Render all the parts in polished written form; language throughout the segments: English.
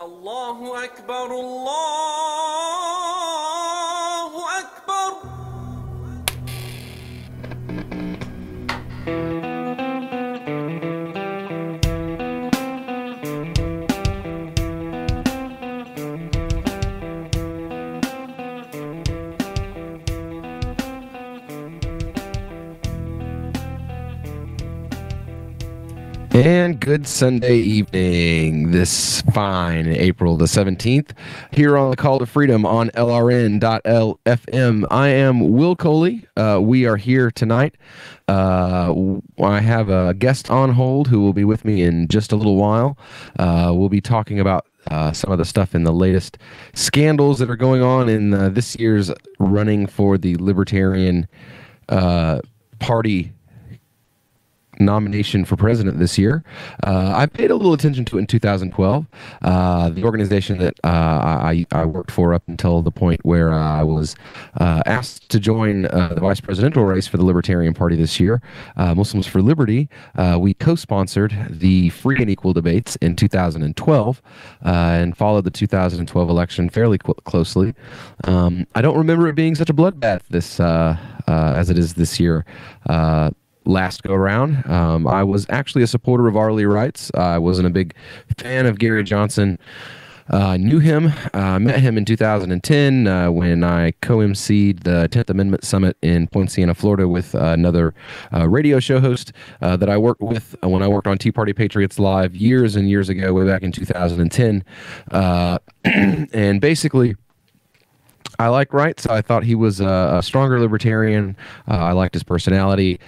Allahu Akbar, Allahu Akbar. And good Sunday evening, this fine April the 17th, here on the Call to Freedom on LRN.LFM. I am Will Coley. We are here tonight. I have a guest on hold who will be with me in just a little while. We'll be talking about some of the stuff in the latest scandals that are going on in this year's running for the Libertarian Party nomination for president this year. I paid a little attention to it in 2012. The organization that I worked for up until the point where I was asked to join the vice presidential race for the Libertarian Party this year, Muslims for Liberty. We co-sponsored the free and equal debates in 2012 and followed the 2012 election fairly closely. I don't remember it being such a bloodbath this as it is this year. Last go around, I was actually a supporter of Arley Rights. I wasn't a big fan of Gary Johnson. Knew him, met him in 2010 when I co-emceed the 10th Amendment Summit in Point Siena, Florida with another radio show host that I worked with when I worked on Tea Party Patriots Live years and years ago, way back in 2010. And basically, I like Rights. I thought he was a stronger libertarian. I liked his personality.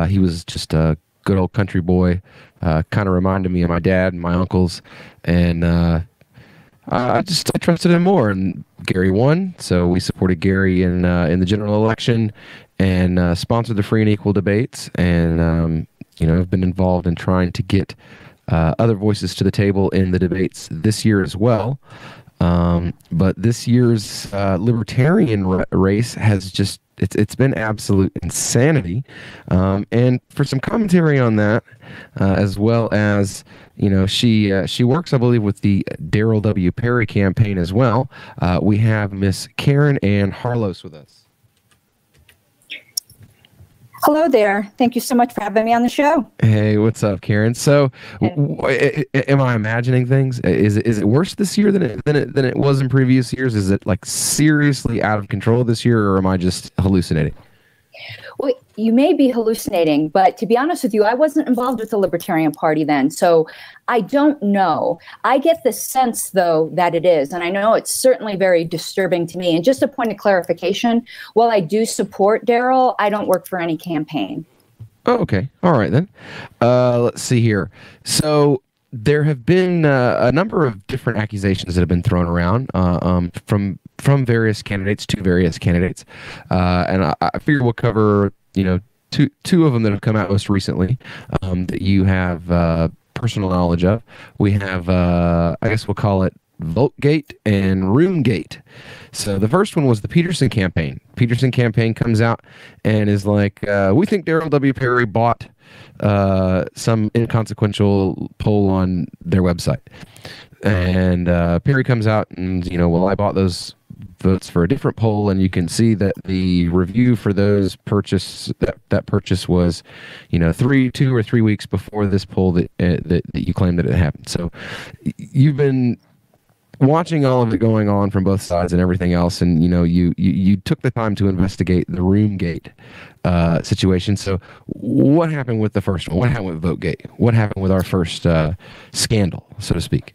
He was just a good old country boy. Kind of reminded me of my dad and my uncles. And I trusted him more. And Gary won, so we supported Gary in the general election and sponsored the free and equal debates. And I've been involved in trying to get other voices to the table in the debates this year as well. But this year's libertarian race has just, it's been absolute insanity. And for some commentary on that, as well as, she works, I believe, with the Daryl W. Perry campaign as well. We have Miss Caryn and Harlos with us. Hello there. Thank you so much for having me on the show. Hey, what's up, Caryn? So, am I imagining things? Is it worse this year than it was in previous years? Is it like seriously out of control this year, or am I just hallucinating? Well, you may be hallucinating, but to be honest with you, I wasn't involved with the Libertarian Party then, so I don't know. I get the sense, though, that it is, and I know it's certainly very disturbing to me. And just a point of clarification, while I do support Daryl, I don't work for any campaign. Oh, okay. All right, then. Let's see here. So there have been a number of different accusations that have been thrown around from various candidates to various candidates, and I figure we'll cover two of them that have come out most recently that you have personal knowledge of. We have I guess we'll call it Votegate and Roomgate. So the first one was the Peterson campaign. Peterson campaign comes out and is like, we think Daryl W. Perry bought some inconsequential poll on their website. And Perry comes out and, well, I bought those votes for a different poll, and you can see that the review for those that purchase was, 2 or 3 weeks before this poll that you claimed that it happened. So you've been watching all of it going on from both sides and everything else, and you took the time to investigate the Roomgate situation. So what happened with the first one? What happened with Votegate? What happened with our first scandal, so to speak?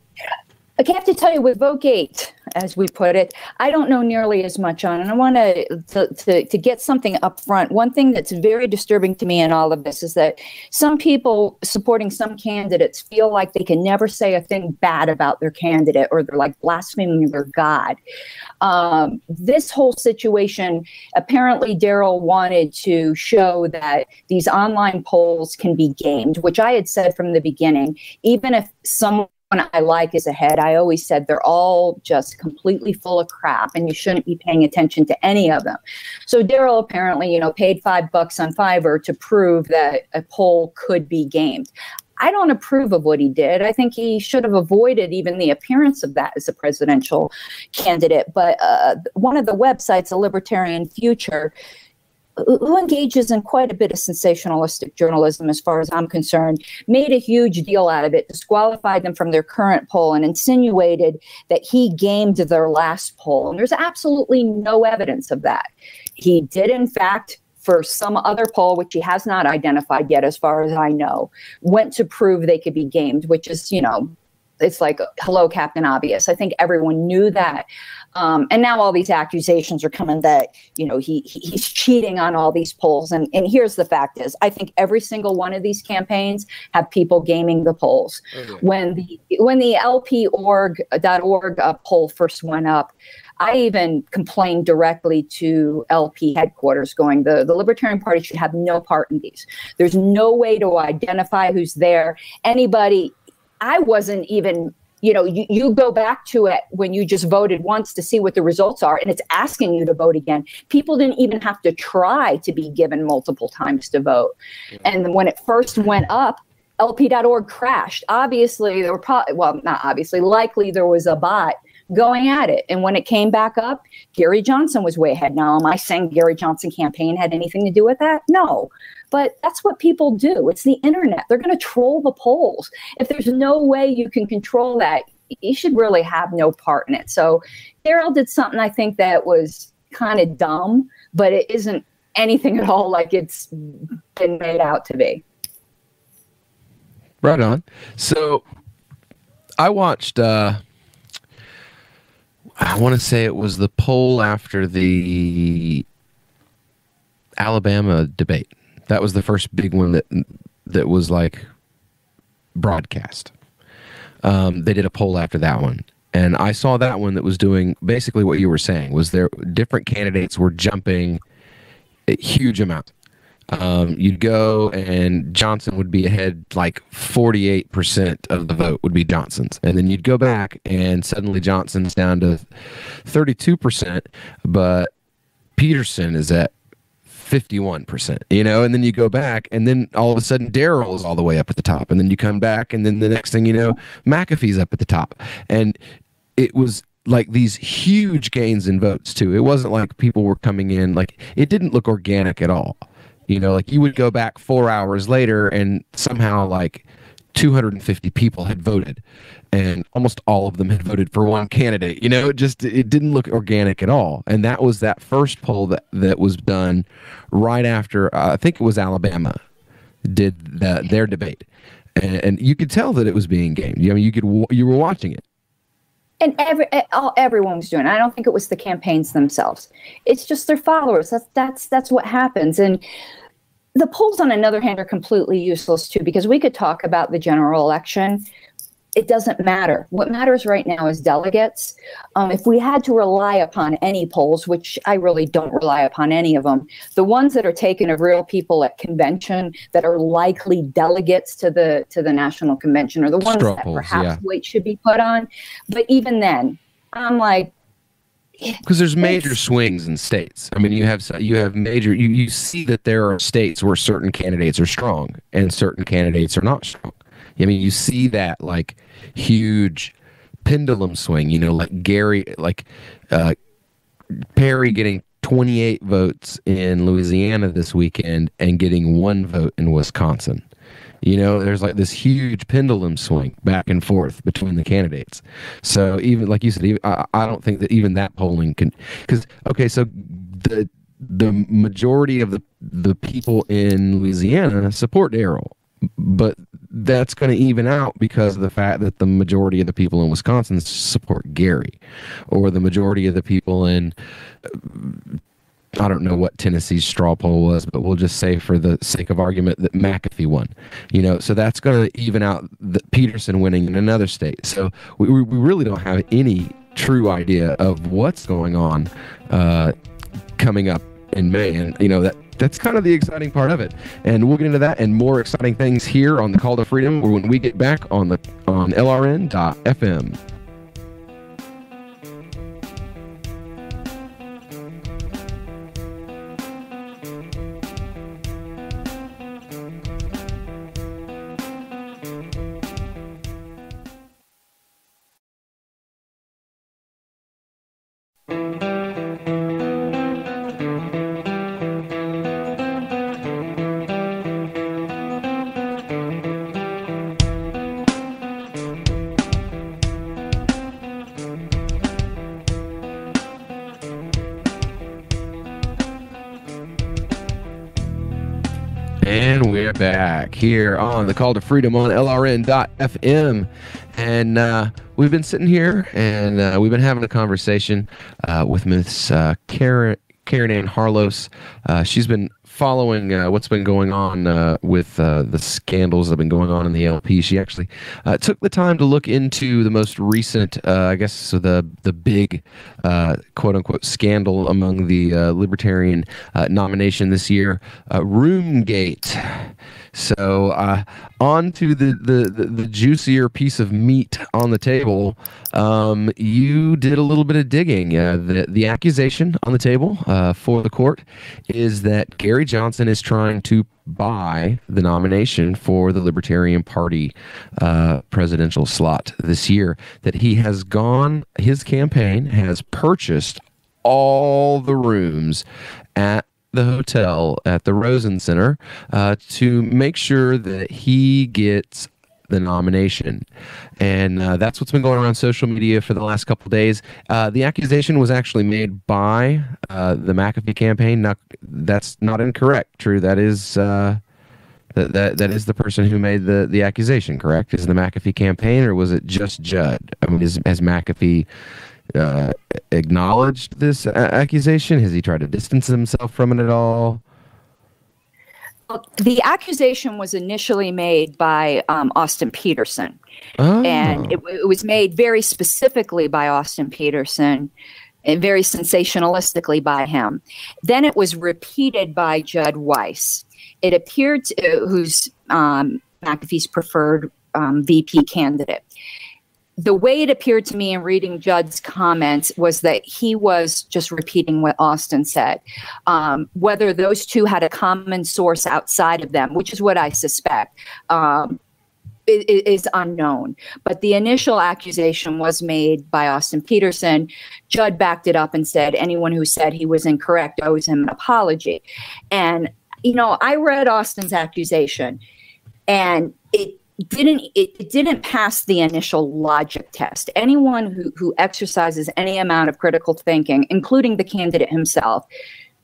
I have to tell you, with Votegate, as we put it, I don't know nearly as much on, and I want to get something up front. One thing that's very disturbing to me in all of this is that some people supporting some candidates feel like they can never say a thing bad about their candidate, or they're like blaspheming their God. This whole situation, apparently Daryl wanted to show that these online polls can be gamed, which I had said from the beginning. Even if someone I like is ahead, I always said they're all just completely full of crap and you shouldn't be paying attention to any of them. So Daryl apparently, paid $5 on Fiverr to prove that a poll could be gamed. I don't approve of what he did. I think he should have avoided even the appearance of that as a presidential candidate. But one of the websites, the Libertarian Future, who engages in quite a bit of sensationalistic journalism, as far as I'm concerned, made a huge deal out of it, disqualified them from their current poll, and insinuated that he gamed their last poll. And there's absolutely no evidence of that. He did, in fact, for some other poll, which he has not identified yet, as far as I know, went to prove they could be gamed, which is, it's like, hello, Captain Obvious. I think everyone knew that. And now all these accusations are coming that, he's cheating on all these polls. And here's the fact is, I think every single one of these campaigns have people gaming the polls. Okay. When the LP.org poll first went up, I even complained directly to LP headquarters going, the Libertarian Party should have no part in these. There's no way to identify who's there. Anybody, I wasn't even, you go back to it when you just voted once to see what the results are, and it's asking you to vote again. People didn't even have to try to be given multiple times to vote. Yeah. And when it first went up, LP.org crashed. Obviously, there were likely there was a bot going at it. And when it came back up, Gary Johnson was way ahead. Now, am I saying Gary Johnson campaign had anything to do with that? No. But that's what people do. It's the internet. They're going to troll the polls. If there's no way you can control that, you should really have no part in it. So Daryl did something I think that was kind of dumb, but it isn't anything at all like it's been made out to be. Right on. So I watched, I want to say it was the poll after the Alabama debate. That was the first big one that was like broadcast. They did a poll after that one. And I saw that one that was doing basically what you were saying, was there different candidates were jumping a huge amount. You'd go and Johnson would be ahead, like 48% of the vote would be Johnson's. And then you'd go back and suddenly Johnson's down to 32%, but Peterson is at 51%, and then you go back and then all of a sudden Darrell is all the way up at the top, and then you come back and then the next thing you know, McAfee's up at the top. And it was like these huge gains in votes too. It wasn't like people were coming in, like it didn't look organic at all. Like you would go back 4 hours later and somehow like 250 people had voted and almost all of them had voted for one candidate. It didn't look organic at all. And that was that first poll that was done right after, I think it was Alabama did their debate. And you could tell that it was being gamed. You were watching it. And everyone was doing it. I don't think it was the campaigns themselves. It's just their followers. That's what happens. And the polls, on another hand, are completely useless too, because we could talk about the general election. It doesn't matter. What matters right now is delegates. If we had to rely upon any polls, which I really don't rely upon any of them, the ones that are taken of real people at convention that are likely delegates to the national convention are the ones that perhaps weight should be put on. But even then, I'm like, because there's major swings in states. I mean, you have major. You see that there are states where certain candidates are strong and certain candidates are not strong. I mean, you see that like huge pendulum swing. Like Perry getting 28 votes in Louisiana this weekend and getting 1 vote in Wisconsin. There's like this huge pendulum swing back and forth between the candidates. So even like you said, I don't think that even that polling can, because so the majority of the people in Louisiana support Darrell, but that's going to even out because of the fact that the majority of the people in Wisconsin support Gary, or the majority of the people in I don't know what Tennessee's straw poll was, but we'll just say for the sake of argument that McAfee won. So that's going to even out the Peterson winning in another state. So we really don't have any true idea of what's going on coming up in May. And, that's kind of the exciting part of it. And we'll get into that and more exciting things here on the Call to Freedom when we get back on LRN.FM. And we're back here on the Call to Freedom on LRN.FM. And we've been sitting here and we've been having a conversation with Miss Caryn Harlos. She's been following what's been going on with the scandals that have been going on in the LP. She actually took the time to look into the most recent, I guess, so the big quote-unquote scandal among the Libertarian nomination this year, Roomgate. So on to the juicier piece of meat on the table. You did a little bit of digging. The accusation on the table for the court is that Gary Johnson is trying to buy the nomination for the Libertarian Party presidential slot this year. That his campaign has purchased all the rooms at the hotel at the Rosen Center to make sure that he gets the nomination. And that's what's been going around social media for the last couple of days. The accusation was actually made by the McAfee campaign. That's not incorrect. True, that is that is the person who made the accusation, correct? Is the McAfee campaign, or was it just Judd? I mean, has McAfee acknowledged this accusation? Has he tried to distance himself from it at all? The accusation was initially made by Austin Peterson, and it was made very specifically by Austin Peterson and very sensationalistically by him. Then it was repeated by Judd Weiss. It appeared who's McAfee's preferred VP candidate. The way it appeared to me in reading Judd's comments was that he was just repeating what Austin said. Whether those two had a common source outside of them, which is what I suspect, is unknown. But the initial accusation was made by Austin Peterson. Judd backed it up and said anyone who said he was incorrect owes him an apology. And, you know, I read Austin's accusation, and it didn't pass the initial logic test. Anyone who exercises any amount of critical thinking, including the candidate himself,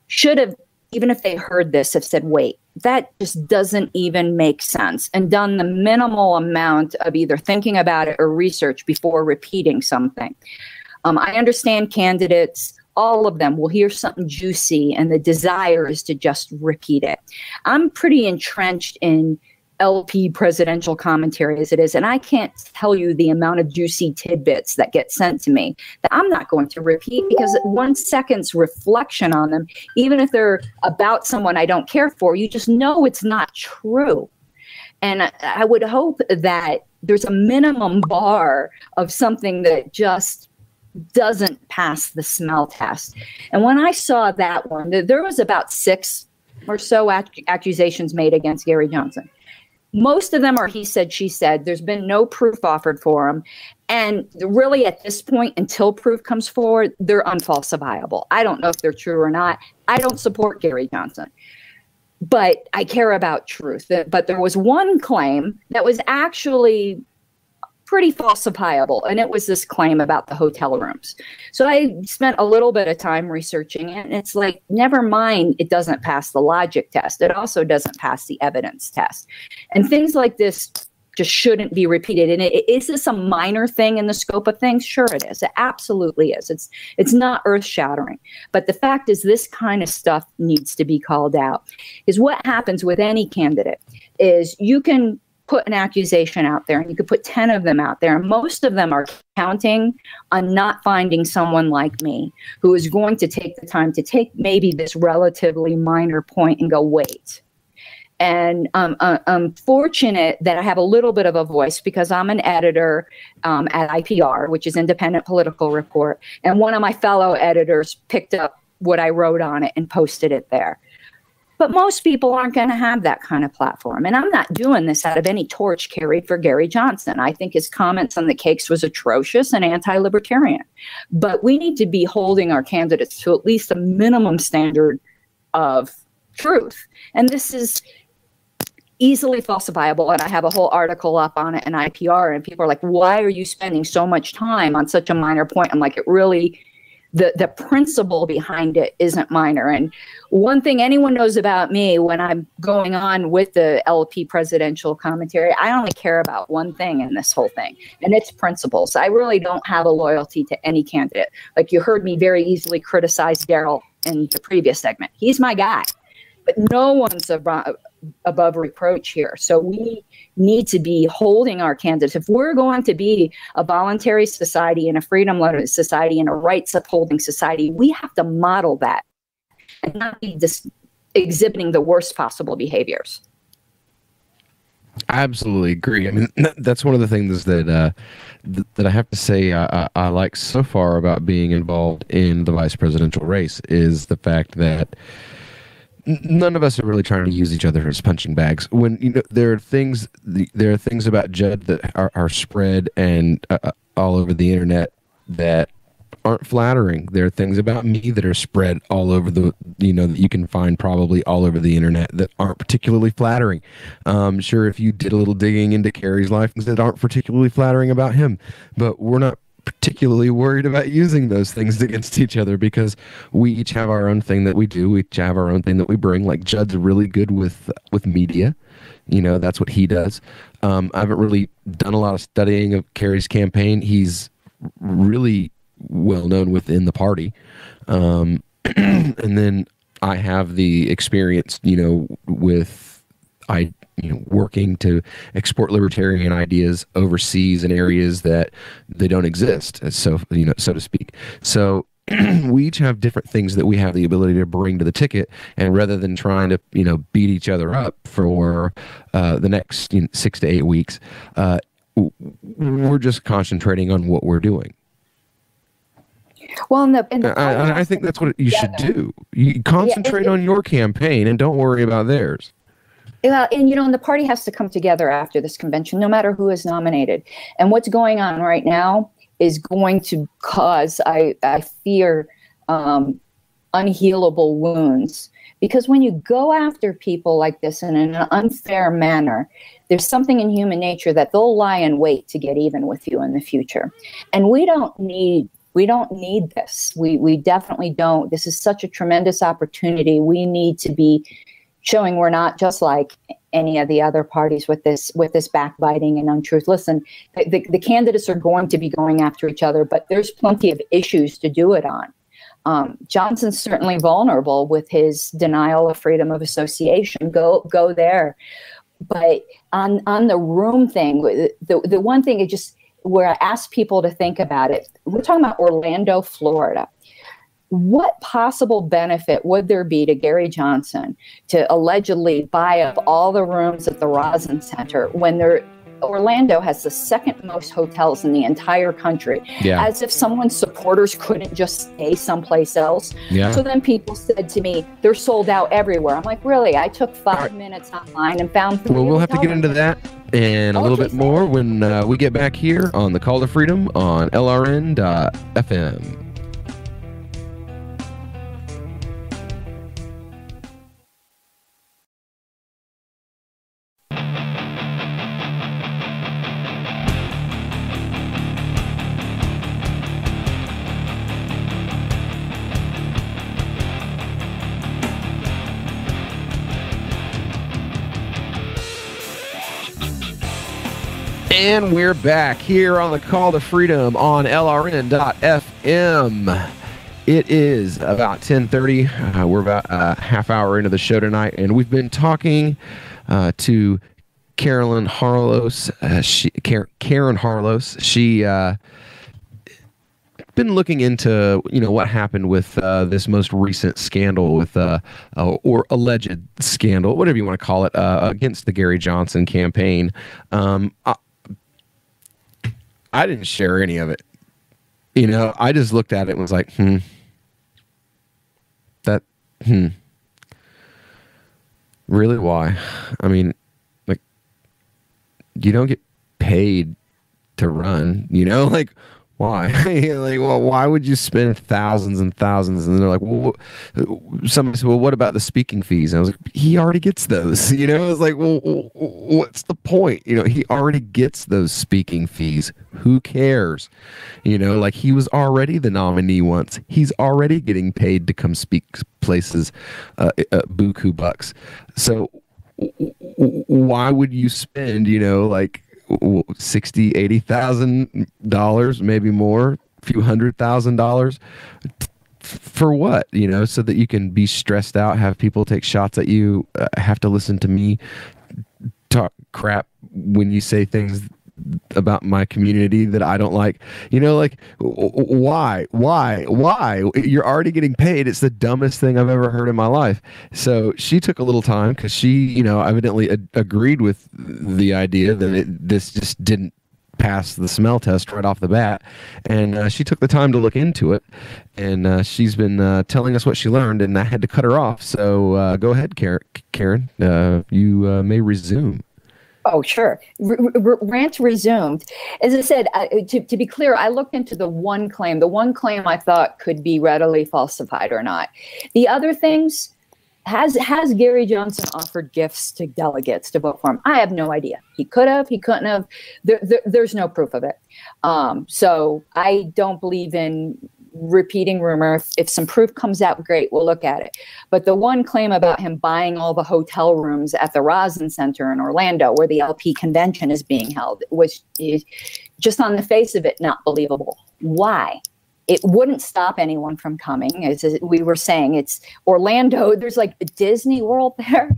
should have, even if they heard this, have said, wait, that just doesn't even make sense, and done the minimal amount of either thinking about it or research before repeating something. I understand candidates, all of them will hear something juicy and the desire is to just repeat it. I'm pretty entrenched in LP presidential commentary as it is, and I can't tell you the amount of juicy tidbits that get sent to me that I'm not going to repeat, because 1 second's reflection on them, even if they're about someone I don't care for, you just know it's not true. And I would hope that there's a minimum bar of something that just doesn't pass the smell test. And when I saw that one, there was about 6 or so accusations made against Gary Johnson. Most of them are he said, she said. There's been no proof offered for him. And really at this point, until proof comes forward, they're unfalsifiable. I don't know if they're true or not. I don't support Gary Johnson, but I care about truth. But there was one claim that was actually pretty falsifiable, and it was this claim about the hotel rooms. So I spent a little bit of time researching it, and it's like, never mind, it doesn't pass the logic test. It also doesn't pass the evidence test. And things like this just shouldn't be repeated. And is this a minor thing in the scope of things? Sure it is. It absolutely is. It's not earth-shattering. But the fact is, this kind of stuff needs to be called out. Is what happens with any candidate is you can put an accusation out there, and you could put 10 of them out there, and most of them are counting on not finding someone like me who is going to take the time to take maybe this relatively minor point and go, wait. And I'm fortunate that I have a little bit of a voice, because I'm an editor at IPR, which is Independent Political Report, and one of my fellow editors picked up what I wrote on it and posted it there. But most people aren't going to have that kind of platform. And I'm not doing this out of any torch carried for Gary Johnson. I think his comments on the cakes was atrocious and anti-libertarian. But we need to be holding our candidates to at least a minimum standard of truth. And this is easily falsifiable. And I have a whole article up on it in IPR. And people are like, why are you spending so much time on such a minor point? I'm like, it really the principle behind it isn't minor. And one thing anyone knows about me when I'm going on with the LP presidential commentary, I only care about one thing in this whole thing, and it's principles. I really don't have a loyalty to any candidate. Like you heard me very easily criticize Daryl in the previous segment. He's my guy, but no one's above reproach here. So we need to be holding our candidates. If we're going to be a voluntary society and a freedom-loving society and a rights-upholding society, we have to model that and not be exhibiting the worst possible behaviors. I absolutely agree. I mean, that's one of the things that I have to say I like so far about being involved in the vice presidential race is the fact that none of us are really trying to use each other as punching bags. When there are things about Judd that are spread and all over the internet that aren't flattering. There are things about me that are spread all over that you can find probably all over the internet that aren't particularly flattering. Sure, if you did a little digging into Carey's life, things that aren't particularly flattering about him, but we're not particularly worried about using those things against each other because we each have our own thing that we do. We each have our own thing that we bring. Like Judd's really good with media. That's what he does. I haven't really done a lot of studying of Carey's campaign. He's really well known within the party. And then I have the experience, with working to export libertarian ideas overseas in areas that they don't exist, so to speak. So we each have different things that we have the ability to bring to the ticket, and rather than trying to beat each other up for the next 6 to 8 weeks, we're just concentrating on what we're doing. Well, I think that's what you should do. You concentrate on your campaign and don't worry about theirs. Well, and the party has to come together after this convention, no matter who is nominated. And what's going on right now is going to cause, I fear, unhealable wounds. Because when you go after people like this in an unfair manner, there's something in human nature that they'll lie in wait to get even with you in the future. And we don't need this. We definitely don't. This is such a tremendous opportunity. We need to be showing we're not just like any of the other parties with this backbiting and untruth. Listen, the candidates are going to be going after each other, but there's plenty of issues to do it on. Johnson's certainly vulnerable with his denial of freedom of association. Go there. But on the room thing, the one thing it just where I ask people to think about it, we're talking about Orlando, Florida. What possible benefit would there be to Gary Johnson to allegedly buy up all the rooms at the Rosin Center when Orlando has the second most hotels in the entire country? Yeah. As if someone's supporters couldn't just stay someplace else. Yeah. So then people said to me, they're sold out everywhere. I'm like, really? I took 5 minutes online and found 3 Well, we'll have to get into that and a little bit more when we get back here on the Call to Freedom on LRN.FM. And we're back here on the Call to Freedom on LRN.FM. It is about 10:30. We're about a half hour into the show tonight, and we've been talking to Caryn Harlos. Caryn Harlos. She been looking into what happened with this most recent scandal with or alleged scandal, whatever you want to call it, against the Gary Johnson campaign. I didn't share any of it. I just looked at it and was like, really, why? I mean, like, you don't get paid to run, like, Why? Like, well, why would you spend thousands and thousands? And they're like, well, somebody said, well, what about the speaking fees? And I was like, he already gets those. You know, it's like, well, what's the point? You know, he already gets those speaking fees. Who cares? You know, like he was already the nominee once. He's already getting paid to come speak places, buku bucks. So why would you spend, you know, like $60,000, $80,000, maybe more, a few $100,000 for what? You know, so that you can be stressed out, have people take shots at you, have to listen to me talk crap when you say things about my community that I don't like. You know, like, why? You're already getting paid. It's the dumbest thing I've ever heard in my life. So she took a little time because she, you know, evidently agreed with the idea that this just didn't pass the smell test right off the bat. And she took the time to look into it. And she's been telling us what she learned, and I had to cut her off. So go ahead, Caryn. You may resume. Oh, sure. Rant resumed. As I said, to be clear, I looked into the one claim I thought could be readily falsified or not. The other things, has Gary Johnson offered gifts to delegates to vote for him? I have no idea. He could have, he couldn't have. There's no proof of it. So I don't believe in repeating rumor. If some proof comes out, great, we'll look at it. But the one claim about him buying all the hotel rooms at the Rosin Center in Orlando, where the LP convention is being held, was just on the face of it not believable. Why? It wouldn't stop anyone from coming. As we were saying, it's Orlando. There's like a Disney World there.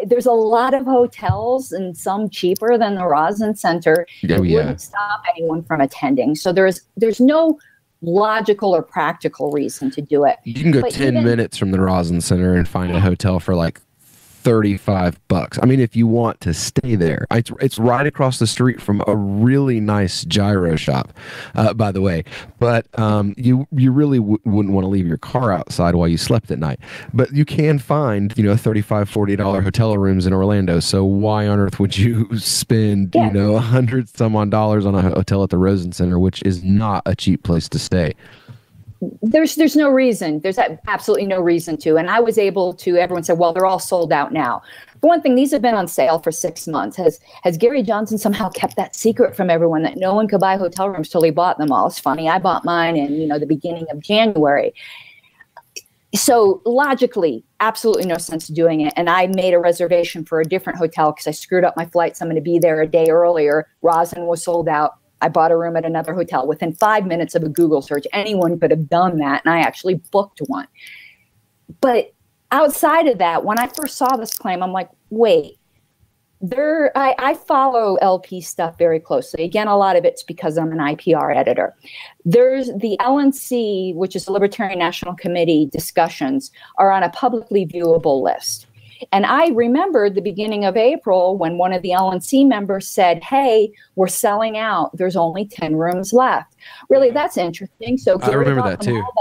There's a lot of hotels, and some cheaper than the Rosin Center. It wouldn't stop anyone from attending. So there's no logical or practical reason to do it. You can go 10 minutes from the Rosin Center and find a hotel for like $35. I mean, if you want to stay there, it's right across the street from a really nice gyro shop, by the way. But you really wouldn't want to leave your car outside while you slept at night. But you can find, you know, $35, $40 hotel rooms in Orlando. So why on earth would you spend, you know, $100 some odd on a hotel at the Rosin Center, which is not a cheap place to stay? There's no reason. There's absolutely no reason to. And I was able to, everyone said, well, they're all sold out now. For one thing, these have been on sale for 6 months. Has Gary Johnson somehow kept that secret from everyone that no one could buy hotel rooms till he bought them all? It's funny. I bought mine in, you know, the beginning of January. So logically, absolutely no sense doing it. And I made a reservation for a different hotel because I screwed up my flights. I'm going to be there a day earlier. Rosin was sold out. I bought a room at another hotel. Within 5 minutes of a Google search, anyone could have done that, and I actually booked one. But outside of that, when I first saw this claim, I'm like, wait, I follow LP stuff very closely. Again, a lot of it's because I'm an IPR editor. There's the LNC, which is the Libertarian National Committee discussions, are on a publicly viewable list. And I remembered the beginning of April when one of the LNC members said, hey, we're selling out. There's only 10 rooms left. Really, that's interesting. So I remember that too. All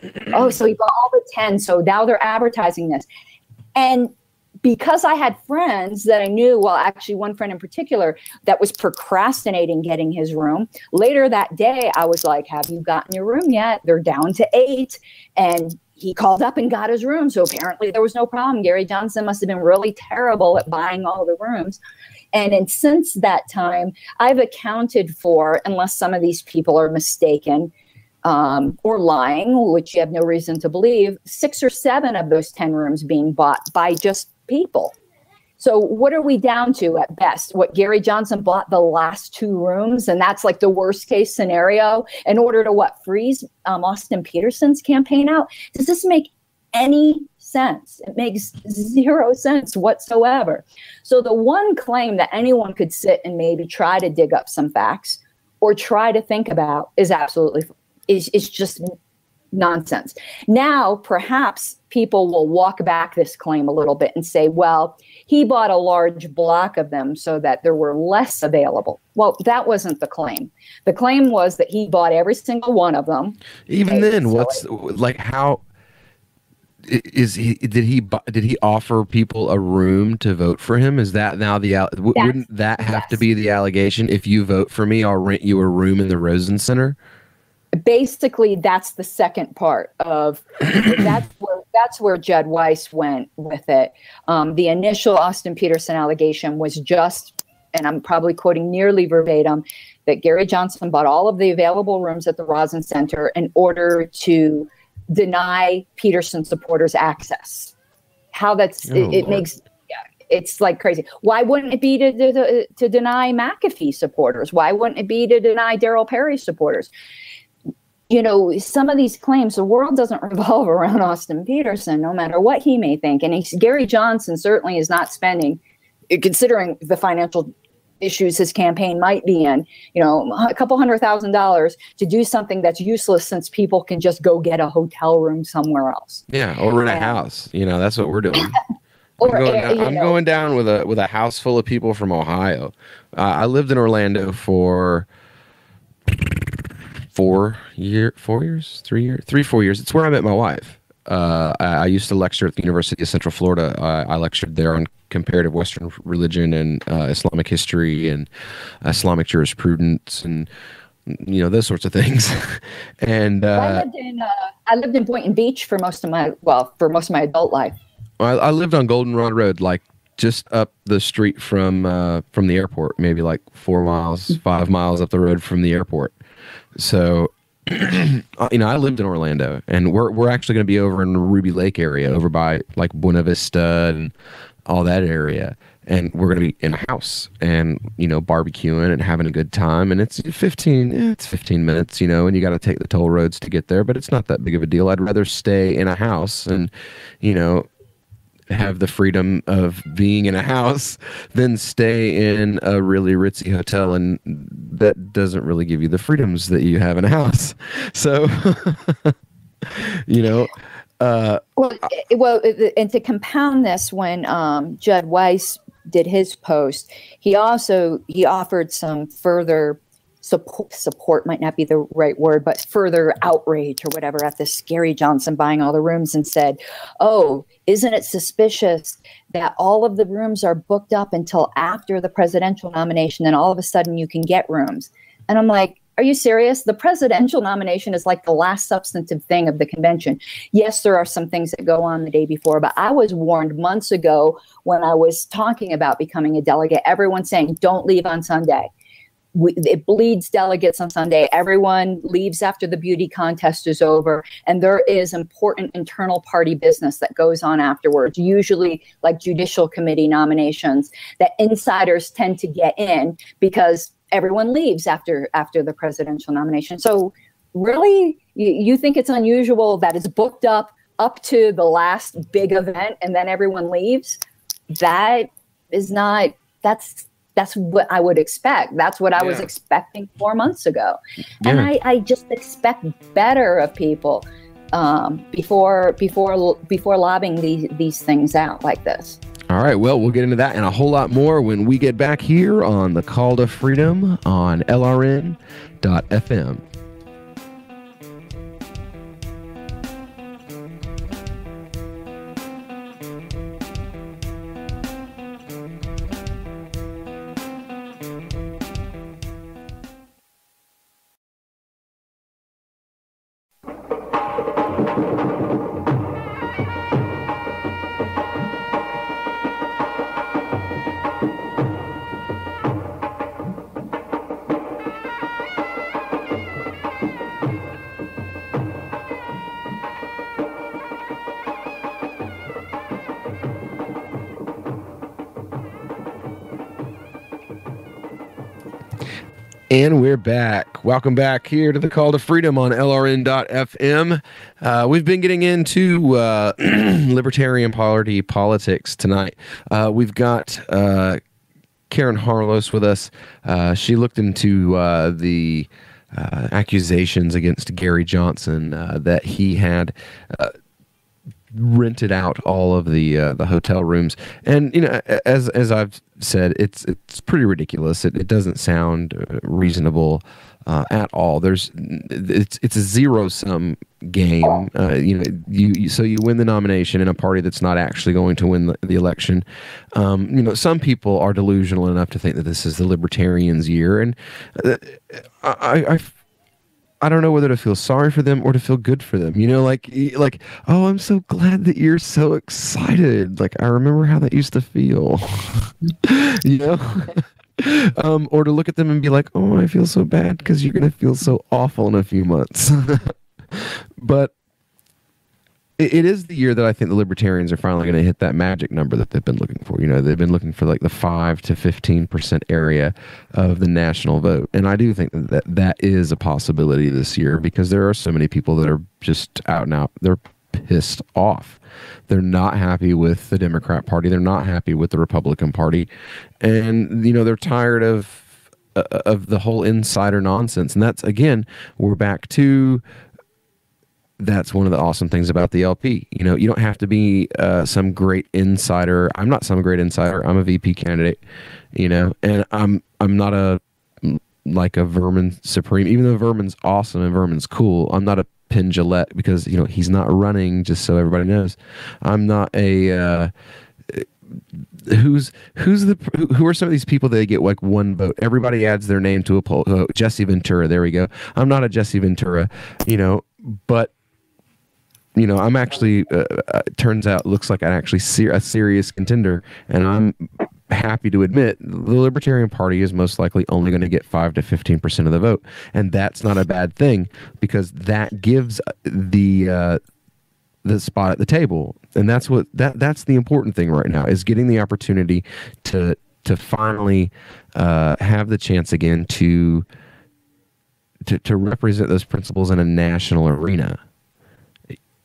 but 10. Oh, so he bought all but 10. So now they're advertising this. And because I had friends that I knew, well, actually one friend in particular that was procrastinating getting his room. Later that day, I was like, have you gotten your room yet? They're down to 8. And he called up and got his room. So apparently there was no problem. Gary Johnson must have been really terrible at buying all the rooms. And since that time, I've accounted for, unless some of these people are mistaken or lying, which you have no reason to believe, 6 or 7 of those 10 rooms being bought by just people. So what are we down to at best? What, Gary Johnson bought the last 2 rooms, and that's like the worst case scenario in order to what, freeze Austin Peterson's campaign out? Does this make any sense? It makes 0 sense whatsoever. So the one claim that anyone could sit and maybe try to dig up some facts or try to think about is just nonsense. Now, perhaps people will walk back this claim a little bit and say, well, he bought a large block of them so that there were less available. Well, that wasn't the claim. The claim was that he bought every single one of them. Even then, what's like how did he offer people a room to vote for him? Is that now wouldn't that have to be the allegation? If you vote for me, I'll rent you a room in the Rosen Center. Basically, that's the second part of that's where Jed Weiss went with it. The initial Austin Peterson allegation was just, and I'm probably quoting nearly verbatim, that Gary Johnson bought all of the available rooms at the Rosen Center in order to deny Peterson supporters access. How that's it makes it's like crazy. Why wouldn't it be to deny McAfee supporters? Why wouldn't it be to deny Daryl Perry supporters? You know, some of these claims, the world doesn't revolve around Austin Peterson, no matter what he may think. And Gary Johnson certainly is not spending, considering the financial issues his campaign might be in, you know, a couple $100,000 to do something that's useless, since people can just go get a hotel room somewhere else. Yeah, or rent a house. You know, that's what we're doing. I'm going down with a house full of people from Ohio. I lived in Orlando for 4 years. It's where I met my wife. I used to lecture at the University of Central Florida. I lectured there on comparative Western religion and Islamic history and Islamic jurisprudence and, you know, those sorts of things. And I lived in Boynton Beach for most of my adult life. I lived on Goldenrod Road, like just up the street from the airport, maybe like 4 miles, 5 miles up the road from the airport. So, you know, I lived in Orlando, and we're actually going to be over in the Ruby Lake area, over by like Buena Vista and all that area. And we're going to be in a house and, you know, barbecuing and having a good time. And it's 15 minutes, you know, and you got to take the toll roads to get there, but it's not that big of a deal. I'd rather stay in a house and, you know, have the freedom of being in a house than stay in a really ritzy hotel, and that doesn't really give you the freedoms that you have in a house. So, you know, and to compound this, when Jed Weiss did his post, he offered some further support might not be the right word, but further outrage or whatever at this Gary Johnson buying all the rooms, and said, "Oh, isn't it suspicious that all of the rooms are booked up until after the presidential nomination, and all of a sudden you can get rooms?" And I'm like, are you serious? The presidential nomination is like the last substantive thing of the convention. Yes, there are some things that go on the day before, but I was warned months ago when I was talking about becoming a delegate, everyone saying, don't leave on Sunday. It bleeds delegates on Sunday. Everyone leaves after the beauty contest is over, and there is important internal party business that goes on afterwards, usually like judicial committee nominations that insiders tend to get in because everyone leaves after the presidential nomination. So really, you think it's unusual that it's booked up to the last big event and then everyone leaves? That is not, that's what I would expect. That's what I was expecting 4 months ago. Yeah. And I just expect better of people before lobbing these things out like this. All right, well, we'll get into that and a whole lot more when we get back here on the Call to Freedom on LRN.FM. And we're back. Welcome back here to the Call to Freedom on LRN.FM. We've been getting into Libertarian Party politics tonight. We've got Caryn Harlos with us. She looked into the accusations against Gary Johnson that he had rented out all of the hotel rooms, and you know, as I've said, it's pretty ridiculous. It doesn't sound reasonable at all. It's a zero-sum game. So you win the nomination in a party that's not actually going to win the election. Some people are delusional enough to think that this is the Libertarians' year, and I don't know whether to feel sorry for them or to feel good for them. Like, oh, I'm so glad that you're so excited. Like, I remember how that used to feel. Or to look at them and be like, oh, I feel so bad because you're going to feel so awful in a few months. But it is the year that I think the Libertarians are finally going to hit that magic number that they've been looking for. They've been looking for like the 5 to 15% area of the national vote. And I do think that is a possibility this year because there are so many people that are just out and out. They're pissed off. They're not happy with the Democrat Party. They're not happy with the Republican Party. And, they're tired of the whole insider nonsense. And that's, again, we're back to... That's one of the awesome things about the LP. You don't have to be some great insider. I'm not some great insider. I'm a VP candidate, and I'm not a Vermin Supreme. Even though Vermin's awesome and Vermin's cool, I'm not a Penn Jillette because he's not running. Just so everybody knows, I'm not a. Who are some of these people that get like one vote? Everybody adds their name to a poll. Oh, Jesse Ventura. There we go. I'm not a Jesse Ventura, but. I'm actually, turns out, looks like I'm actually a serious contender, and I'm happy to admit the Libertarian Party is most likely only going to get 5 to 15% of the vote, and that's not a bad thing because that gives the spot at the table, and that's the important thing right now is getting the opportunity to finally have the chance again to represent those principles in a national arena.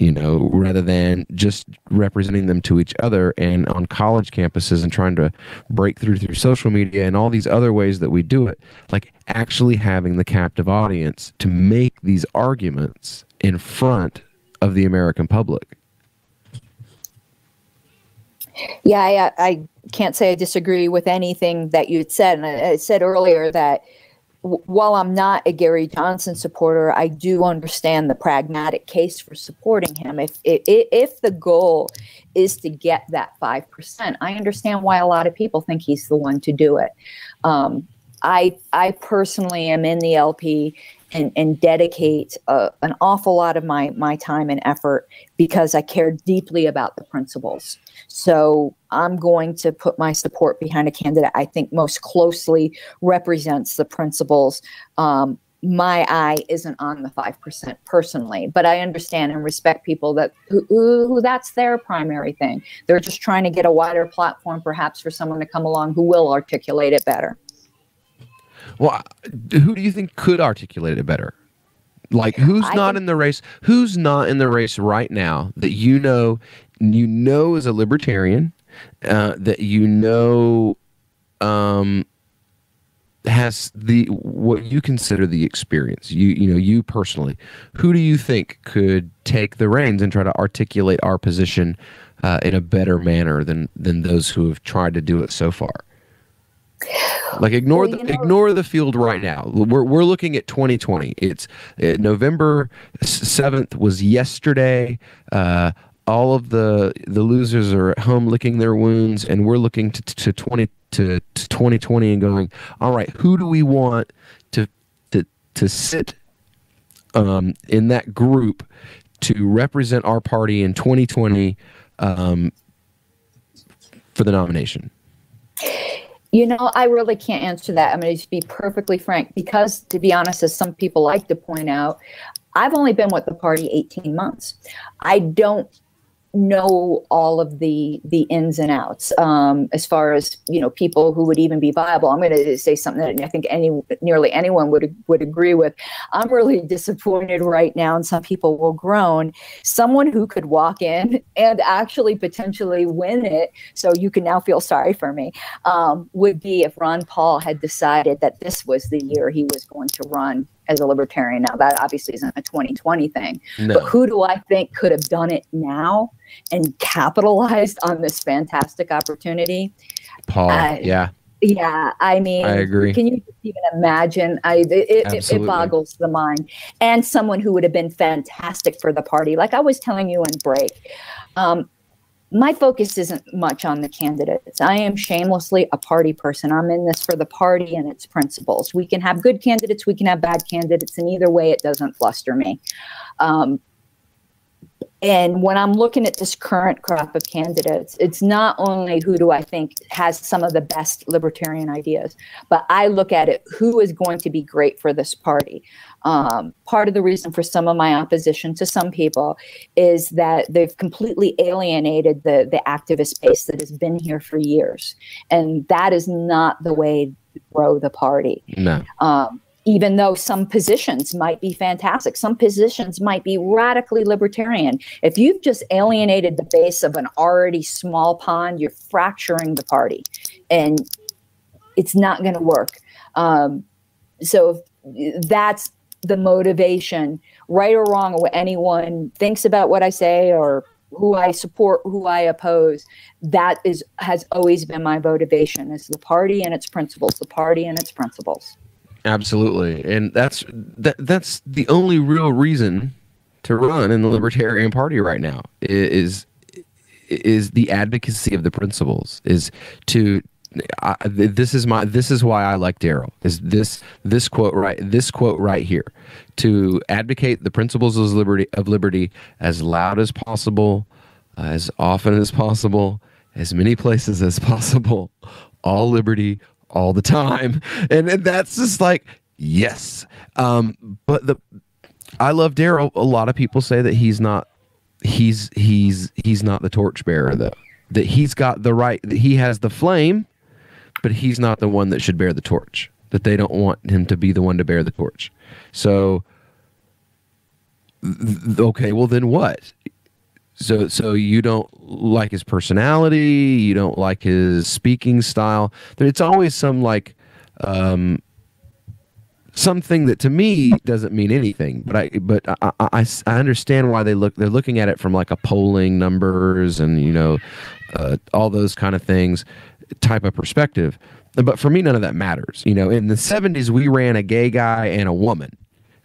Rather than just representing them to each other and on college campuses and trying to break through social media and all these other ways that we do it, like actually having the captive audience to make these arguments in front of the American public. Yeah, I can't say I disagree with anything that you said. And I said earlier that while I'm not a Gary Johnson supporter, I do understand the pragmatic case for supporting him. If the goal is to get that 5%, I understand why a lot of people think he's the one to do it. I personally am in the LP and dedicate an awful lot of my time and effort because I care deeply about the principles. So I'm going to put my support behind a candidate I think most closely represents the principles. My eye isn't on the 5% personally, but I understand and respect people that who that's their primary thing. They're just trying to get a wider platform, perhaps for someone to come along who will articulate it better. Well, who do you think could articulate it better? Like, who's not in the race? Who's not in the race right now that is a libertarian, that has what you consider the experience? You personally, who do you think could take the reins and try to articulate our position in a better manner than those who have tried to do it so far? Like ignore the field right now. We're looking at 2020. It's November 7th was yesterday. All of the losers are at home licking their wounds, and we're looking to 2020 and going, all right, who do we want to sit in that group to represent our party in 2020 for the nomination? I really can't answer that. I'm going to be perfectly frank because, to be honest, as some people like to point out, I've only been with the party 18 months. I don't know all of the ins and outs as far as people who would even be viable. I'm going to say something that I think nearly anyone would agree with. I'm really disappointed right now, and some people will groan. Someone who could walk in and actually potentially win it, so you can now feel sorry for me, would be if Ron Paul had decided that this was the year he was going to run as a libertarian. Now, that obviously isn't a 2020 thing, no. But who do I think could have done it now and capitalized on this fantastic opportunity? Paul, yeah. Yeah, I mean, I agree. can you just even imagine? It boggles the mind. And someone who would have been fantastic for the party, like I was telling you in break. My focus isn't much on the candidates. I am shamelessly a party person. I'm in this for the party and its principles. We can have good candidates, we can have bad candidates, and either way, it doesn't fluster me. And when I'm looking at this current crop of candidates, it's not only who do I think has some of the best libertarian ideas, but I look at it, who is going to be great for this party. Part of the reason for some of my opposition to some people is that they've completely alienated the activist base that has been here for years. And that is not the way to grow the party. No. Even though some positions might be fantastic, some positions might be radically libertarian. If you've just alienated the base of an already small pond, you're fracturing the party, and it's not going to work. So that's the motivation, right or wrong, what anyone thinks about what I say or who I support, who I oppose. That has always been my motivation: is the party and its principles. The party and its principles. Absolutely, and that's the only real reason to run in the Libertarian Party right now is the advocacy of the principles. Is to this is why I like Daryl. Is this quote right here, to advocate the principles of liberty as loud as possible, as often as possible, as many places as possible, all liberty, all the time. And that's just like, yes. But I love Daryl. A lot of people say that he's not the torchbearer, though. That he's got the right, that he has the flame, but he's not the one that should bear the torch. That they don't want him to be the one to bear the torch. So okay, well then what? So you don't like his personality, you don't like his speaking style. It's always some like something that to me doesn't mean anything. But I understand why they're looking at it from like a polling numbers and all those kind of things type of perspective. But for me, none of that matters. In the 70s, we ran a gay guy and a woman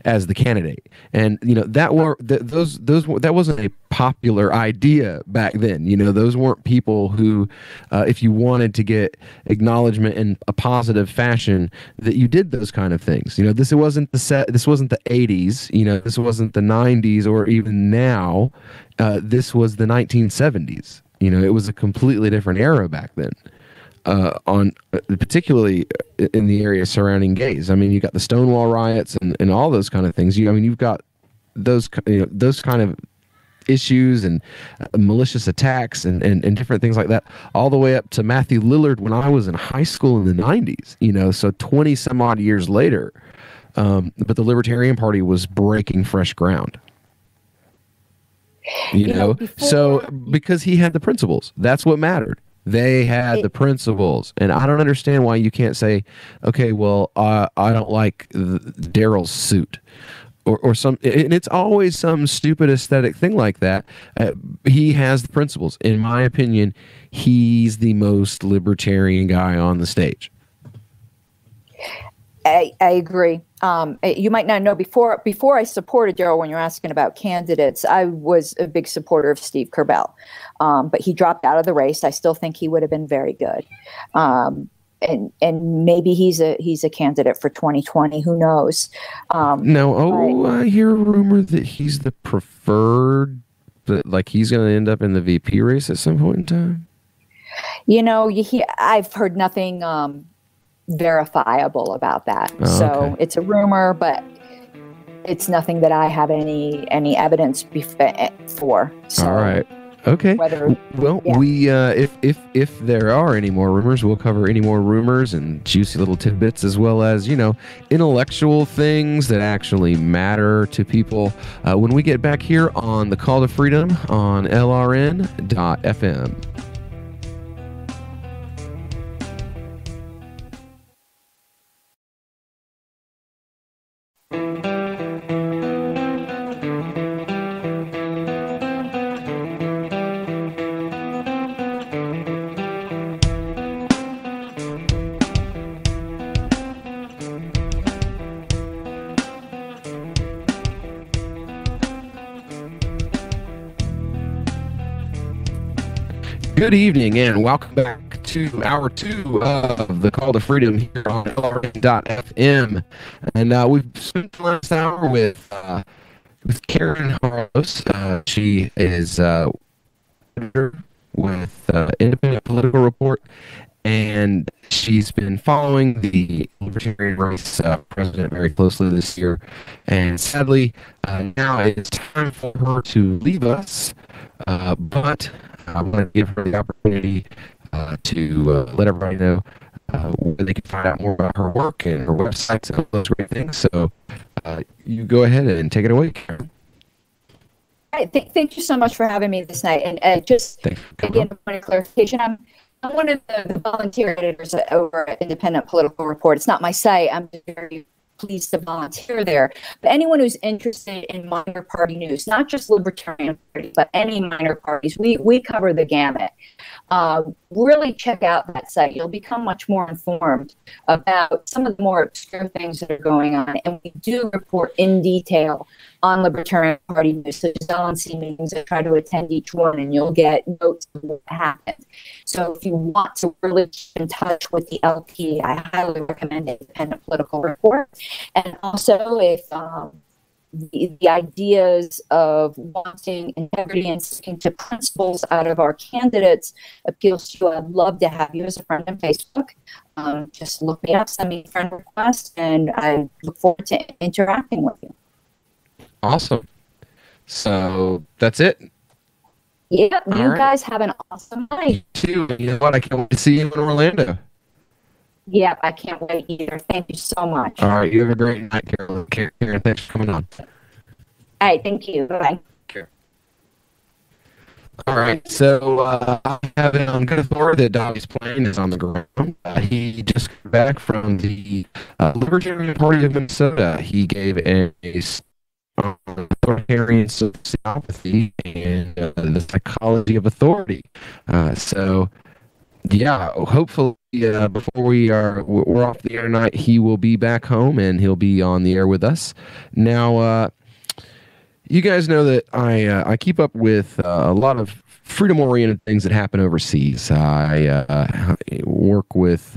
as the candidate, and that wasn't a popular idea back then. Those weren't people who, if you wanted to get acknowledgement in a positive fashion, that you did those kind of things. This wasn't the 80s. This wasn't the 90s or even now. This was the 1970s. It was a completely different era back then. Particularly in the area surrounding gays. I mean, you got the Stonewall riots and all those kind of things. You've got those kind of issues and malicious attacks and different things like that, all the way up to Matthew Lillard when I was in high school in the 90s. So 20 some odd years later. But the Libertarian Party was breaking fresh ground. So because he had the principles, that's what mattered. They had the principles, and I don't understand why you can't say, okay, well, I don't like Daryl's suit, or some. And it's always some stupid aesthetic thing like that. He has the principles. In my opinion, he's the most libertarian guy on the stage. I agree. You might not know, before I supported Daryl, when you're asking about candidates, I was a big supporter of Steve Kerbell, but he dropped out of the race. I still think he would have been very good, and maybe he's a candidate for 2020. Who knows? I hear a rumor that he's the preferred, that like he's going to end up in the VP race at some point in time. I've heard nothing verifiable about that. So okay. It's a rumor, but it's nothing that I have any evidence for. So all right. Okay. We if there are any more rumors, we'll cover any more rumors and juicy little tidbits, as well as intellectual things that actually matter to people when we get back here on the Call to Freedom on LRN.FM. Good evening and welcome back to hour 2 of the Call to Freedom here on LRN.FM. And we've spent the last hour with Caryn Harlos. She is editor with Independent Political Report, and she's been following the Libertarian race president very closely this year. And sadly, now it's time for her to leave us, but I want to give her the opportunity to let everybody know where they can find out more about her work and her websites and all those great things. So you go ahead and take it away, Caryn. Thank you so much for having me this night. And just again, a point of clarification, I'm one of the volunteer editors over at Independent Political Report. It's not my site. I'm very pleased to volunteer there. But anyone who's interested in minor party news, not just Libertarian Party, but any minor parties, we cover the gamut. Really check out that site. You'll become much more informed about some of the more obscure things that are going on. And we do report in detail on Libertarian Party news. So there's LNC meetings. I try to attend each one, and you'll get notes of what happened. So if you want to really keep in touch with the LP, I highly recommend Independent Political Report. And also, if the ideas of wanting integrity and sticking to principles out of our candidates appeals to you, I'd love to have you as a friend on Facebook. Just look me up, send me a friend request, and I look forward to interacting with you. Awesome. So that's it. Yeah, you guys have an awesome night. You too. You know what? I can't wait to see you in Orlando. Yeah, I can't wait either. Thank you so much. All right. You have a great night, Caryn. Thanks for coming on. All right. Thank you. Bye-bye. Sure. All right. So I have it on good authority that Davi's plane is on the ground. He just got back from the Libertarian Party of Minnesota. He gave a authoritarian sociopathy and the psychology of authority. So, yeah, hopefully before we're off the air tonight, he will be back home and he'll be on the air with us. Now, you guys know that I keep up with a lot of freedom-oriented things that happen overseas. I work with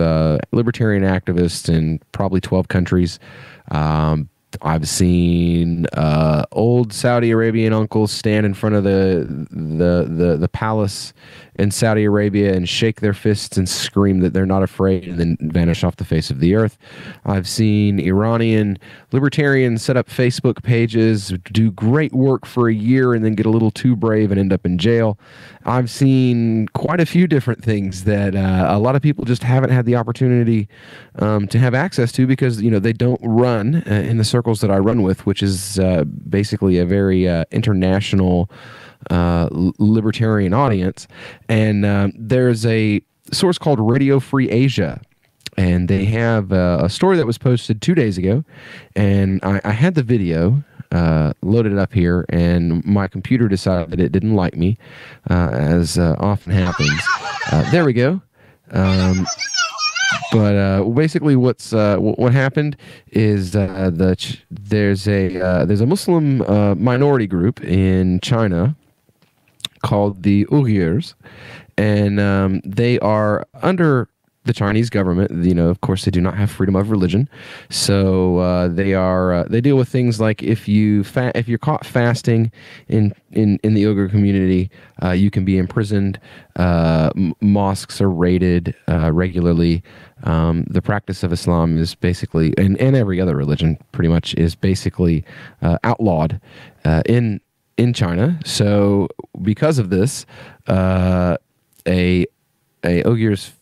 libertarian activists in probably 12 countries. I've seen old Saudi Arabian uncles stand in front of the palace in Saudi Arabia and shake their fists and scream that they're not afraid and then vanish off the face of the earth. I've seen Iranian libertarians set up Facebook pages, do great work for a year and then get a little too brave and end up in jail. I've seen quite a few different things that a lot of people just haven't had the opportunity to have access to because, they don't run in the circles that I run with, which is basically a very international libertarian audience. And there's a source called Radio Free Asia, and they have a story that was posted 2 days ago, and I had the video loaded up here, and my computer decided that it didn't like me, as often happens. There we go. But basically, what happened is there's a Muslim minority group in China called the Uyghurs, and they are under the Chinese government. Of course, they do not have freedom of religion, so they deal with things like if you're caught fasting in the Uyghur community, you can be imprisoned. Mosques are raided regularly. The practice of Islam is basically, and every other religion pretty much, is basically outlawed in China. So because of this, a Uyghur's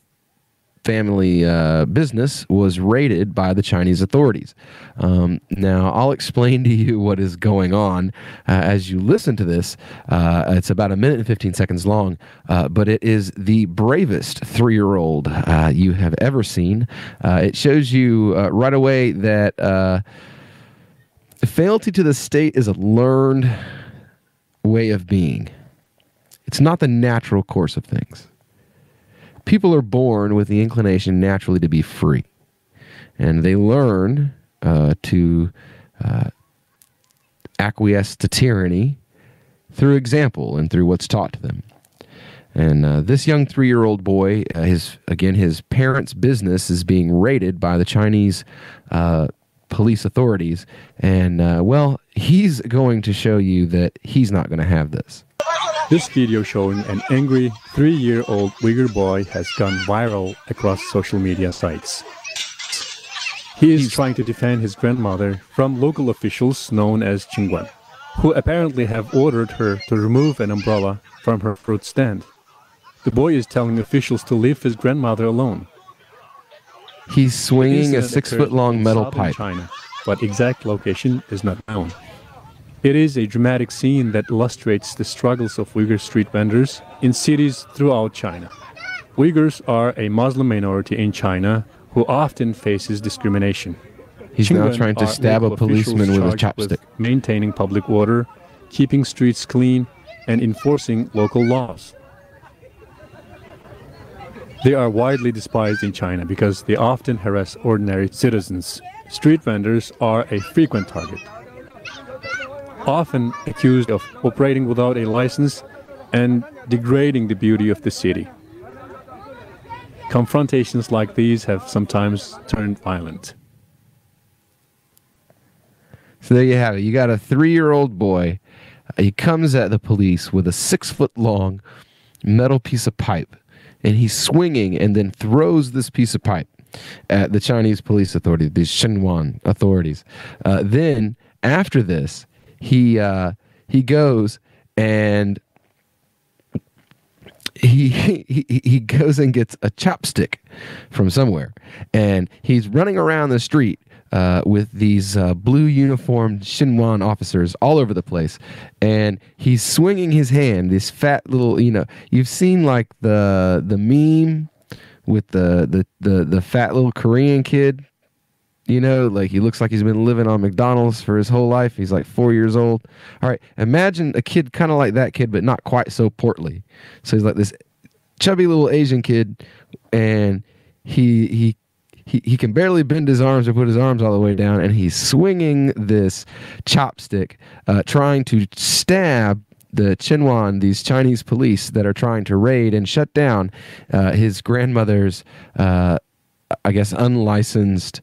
family business was raided by the Chinese authorities. Now, I'll explain to you what is going on as you listen to this. It's about 1 minute and 15 seconds long, but it is the bravest 3-year-old you have ever seen. It shows you right away that fealty to the state is a learned way of being. It's not the natural course of things. People are born with the inclination naturally to be free, and they learn to acquiesce to tyranny through example and through what's taught to them. And this young 3-year-old boy, his parents' business is being raided by the Chinese police authorities. And, well, he's going to show you that he's not going to have this. This video showing an angry 3-year-old Uyghur boy has gone viral across social media sites. He is trying to defend his grandmother from local officials known as Qingguan, who apparently have ordered her to remove an umbrella from her fruit stand. The boy is telling officials to leave his grandmother alone. He's swinging a 6-foot-long metal pipe. China, but exact location is not known. It is a dramatic scene that illustrates the struggles of Uyghur street vendors in cities throughout China. Uyghurs are a Muslim minority in China who often faces discrimination. He's now trying to stab a policeman with a chopstick. With maintaining public order, keeping streets clean, and enforcing local laws. They are widely despised in China because they often harass ordinary citizens. Street vendors are a frequent target, often accused of operating without a license and degrading the beauty of the city. Confrontations like these have sometimes turned violent. So there you have it. You got a 3-year-old boy. He comes at the police with a 6-foot-long metal piece of pipe, and he's swinging and then throws this piece of pipe at the Chinese police authorities, these Xinjiang authorities. Then, after this, he goes and he goes and gets a chopstick from somewhere, and he's running around the street with these blue uniformed Xinjiang officers all over the place, and he's swinging his hand, this fat little, you've seen like the meme with the fat little Korean kid, like he looks like he's been living on McDonald's for his whole life. He's like 4 years old. All right, imagine a kid kind of like that kid, but not quite so portly. So he's like this chubby little Asian kid, and he can barely bend his arms or put his arms all the way down, and he's swinging this chopstick, trying to stab the Xinjiang, these Chinese police that are trying to raid and shut down his grandmother's, unlicensed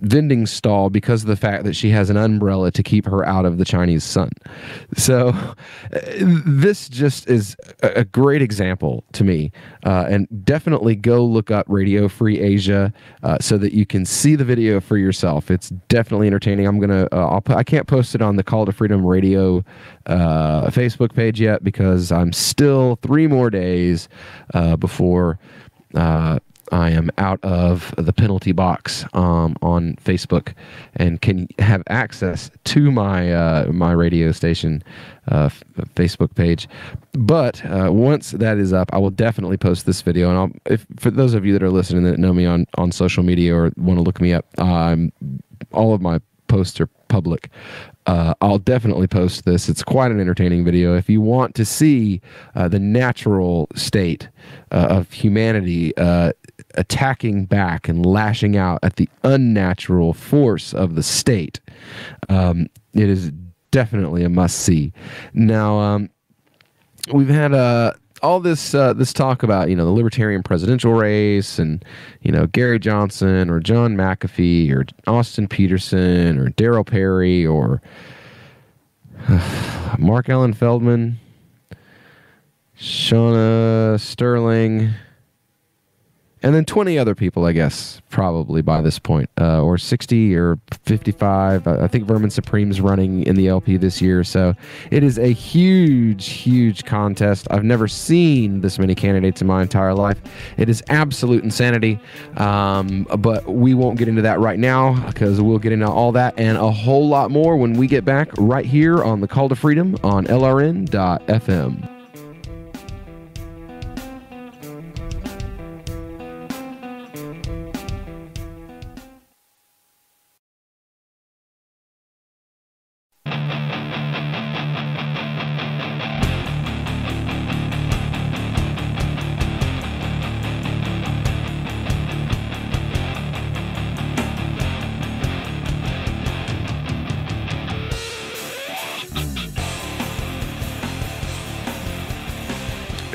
vending stall because of the fact that she has an umbrella to keep her out of the Chinese sun. So this just is a great example to me, and definitely go look up Radio Free Asia so that you can see the video for yourself. It's definitely entertaining. I can't post it on the Call to Freedom Radio Facebook page yet because I'm still 3 more days before I am out of the penalty box on Facebook and can have access to my my radio station Facebook page. But once that is up, I will definitely post this video. And for those of you that are listening that know me on social media or want to look me up, all of my posts are public. I'll definitely post this. It's quite an entertaining video. If you want to see the natural state of humanity attacking back and lashing out at the unnatural force of the state, it is definitely a must-see. Now, we've had all this talk about the Libertarian Presidential race and Gary Johnson or John McAfee or Austin Peterson or Darryl Perry or Mark Allen Feldman, Shauna Sterling, and then 20 other people, I guess, probably by this point, or 60 or 55. I think Vermin Supreme's running in the LP this year, so it is a huge, huge contest. I've never seen this many candidates in my entire life. It is absolute insanity, but we won't get into that right now because we'll get into all that and a whole lot more when we get back right here on the Call to Freedom on LRN.FM.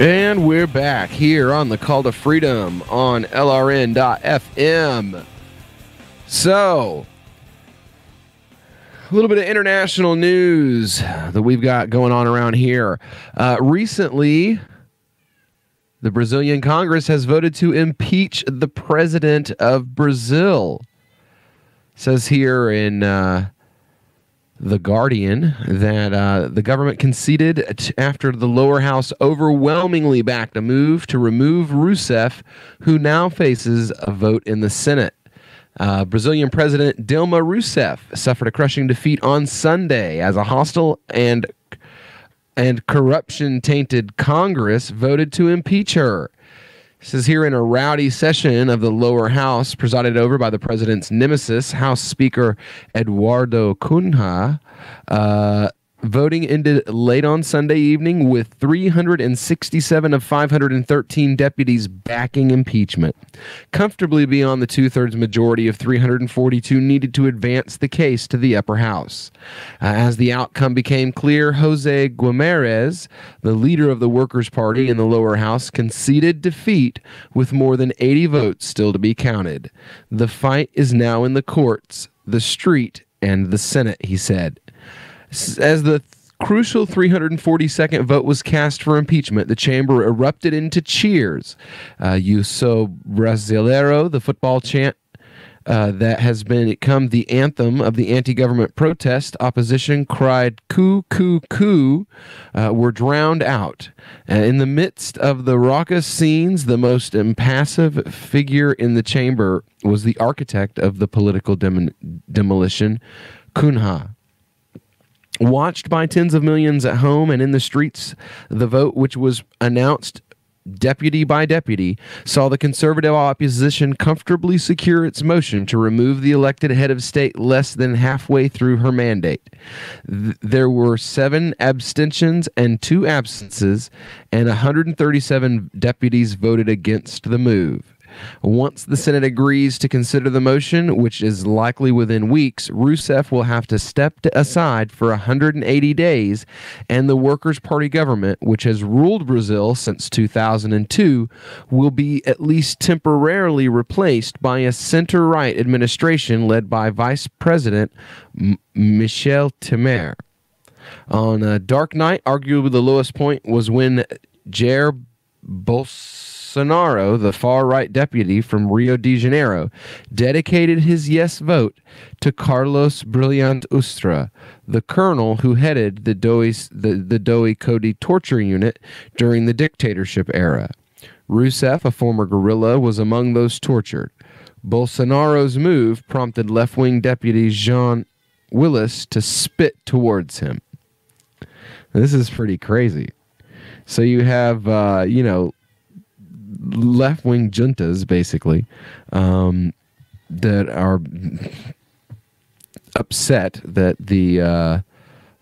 And we're back here on the Call to Freedom on LRN.FM. So, a little bit of international news that we've got going on around here. Recently, the Brazilian Congress has voted to impeach the president of Brazil. It says here in The Guardian that the government conceded after the lower house overwhelmingly backed a move to remove Rousseff, who now faces a vote in the Senate. Brazilian President Dilma Rousseff suffered a crushing defeat on Sunday as a hostile and corruption-tainted Congress voted to impeach her. This is here in a rowdy session of the lower house presided over by the president's nemesis, House Speaker Eduardo Cunha. Voting ended late on Sunday evening with 367 of 513 deputies backing impeachment, comfortably beyond the two-thirds majority of 342 needed to advance the case to the upper house. As the outcome became clear, Jose Guimarães, the leader of the Workers' Party in the lower house, conceded defeat with more than 80 votes still to be counted. The fight is now in the courts, the street, and the Senate, he said. As the crucial 342nd vote was cast for impeachment, the chamber erupted into cheers. "Eu sou brasileiro," the football chant that has become the anthem of the anti-government protest opposition cried "Coup, coup, coup," were drowned out. In the midst of the raucous scenes, the most impassive figure in the chamber was the architect of the political demolition, Cunha. Watched by tens of millions at home and in the streets, the vote, which was announced deputy by deputy, saw the conservative opposition comfortably secure its motion to remove the elected head of state less than halfway through her mandate. There were 7 abstentions and 2 absences, and 137 deputies voted against the move. Once the Senate agrees to consider the motion, which is likely within weeks, Rousseff will have to step aside for 180 days, and the Workers' Party government, which has ruled Brazil since 2002, will be at least temporarily replaced by a center-right administration led by Vice President Michel Temer. On a dark night, arguably the lowest point was when Jair Bolsonaro, the far-right deputy from Rio de Janeiro, dedicated his yes vote to Carlos Brilhante Ustra, the colonel who headed the Doi Cody torture unit during the dictatorship era. Rousseff, a former guerrilla, was among those tortured. Bolsonaro's move prompted left-wing deputy Jean Willis to spit towards him. This is pretty crazy. So you have, left-wing juntas, basically, that are upset that the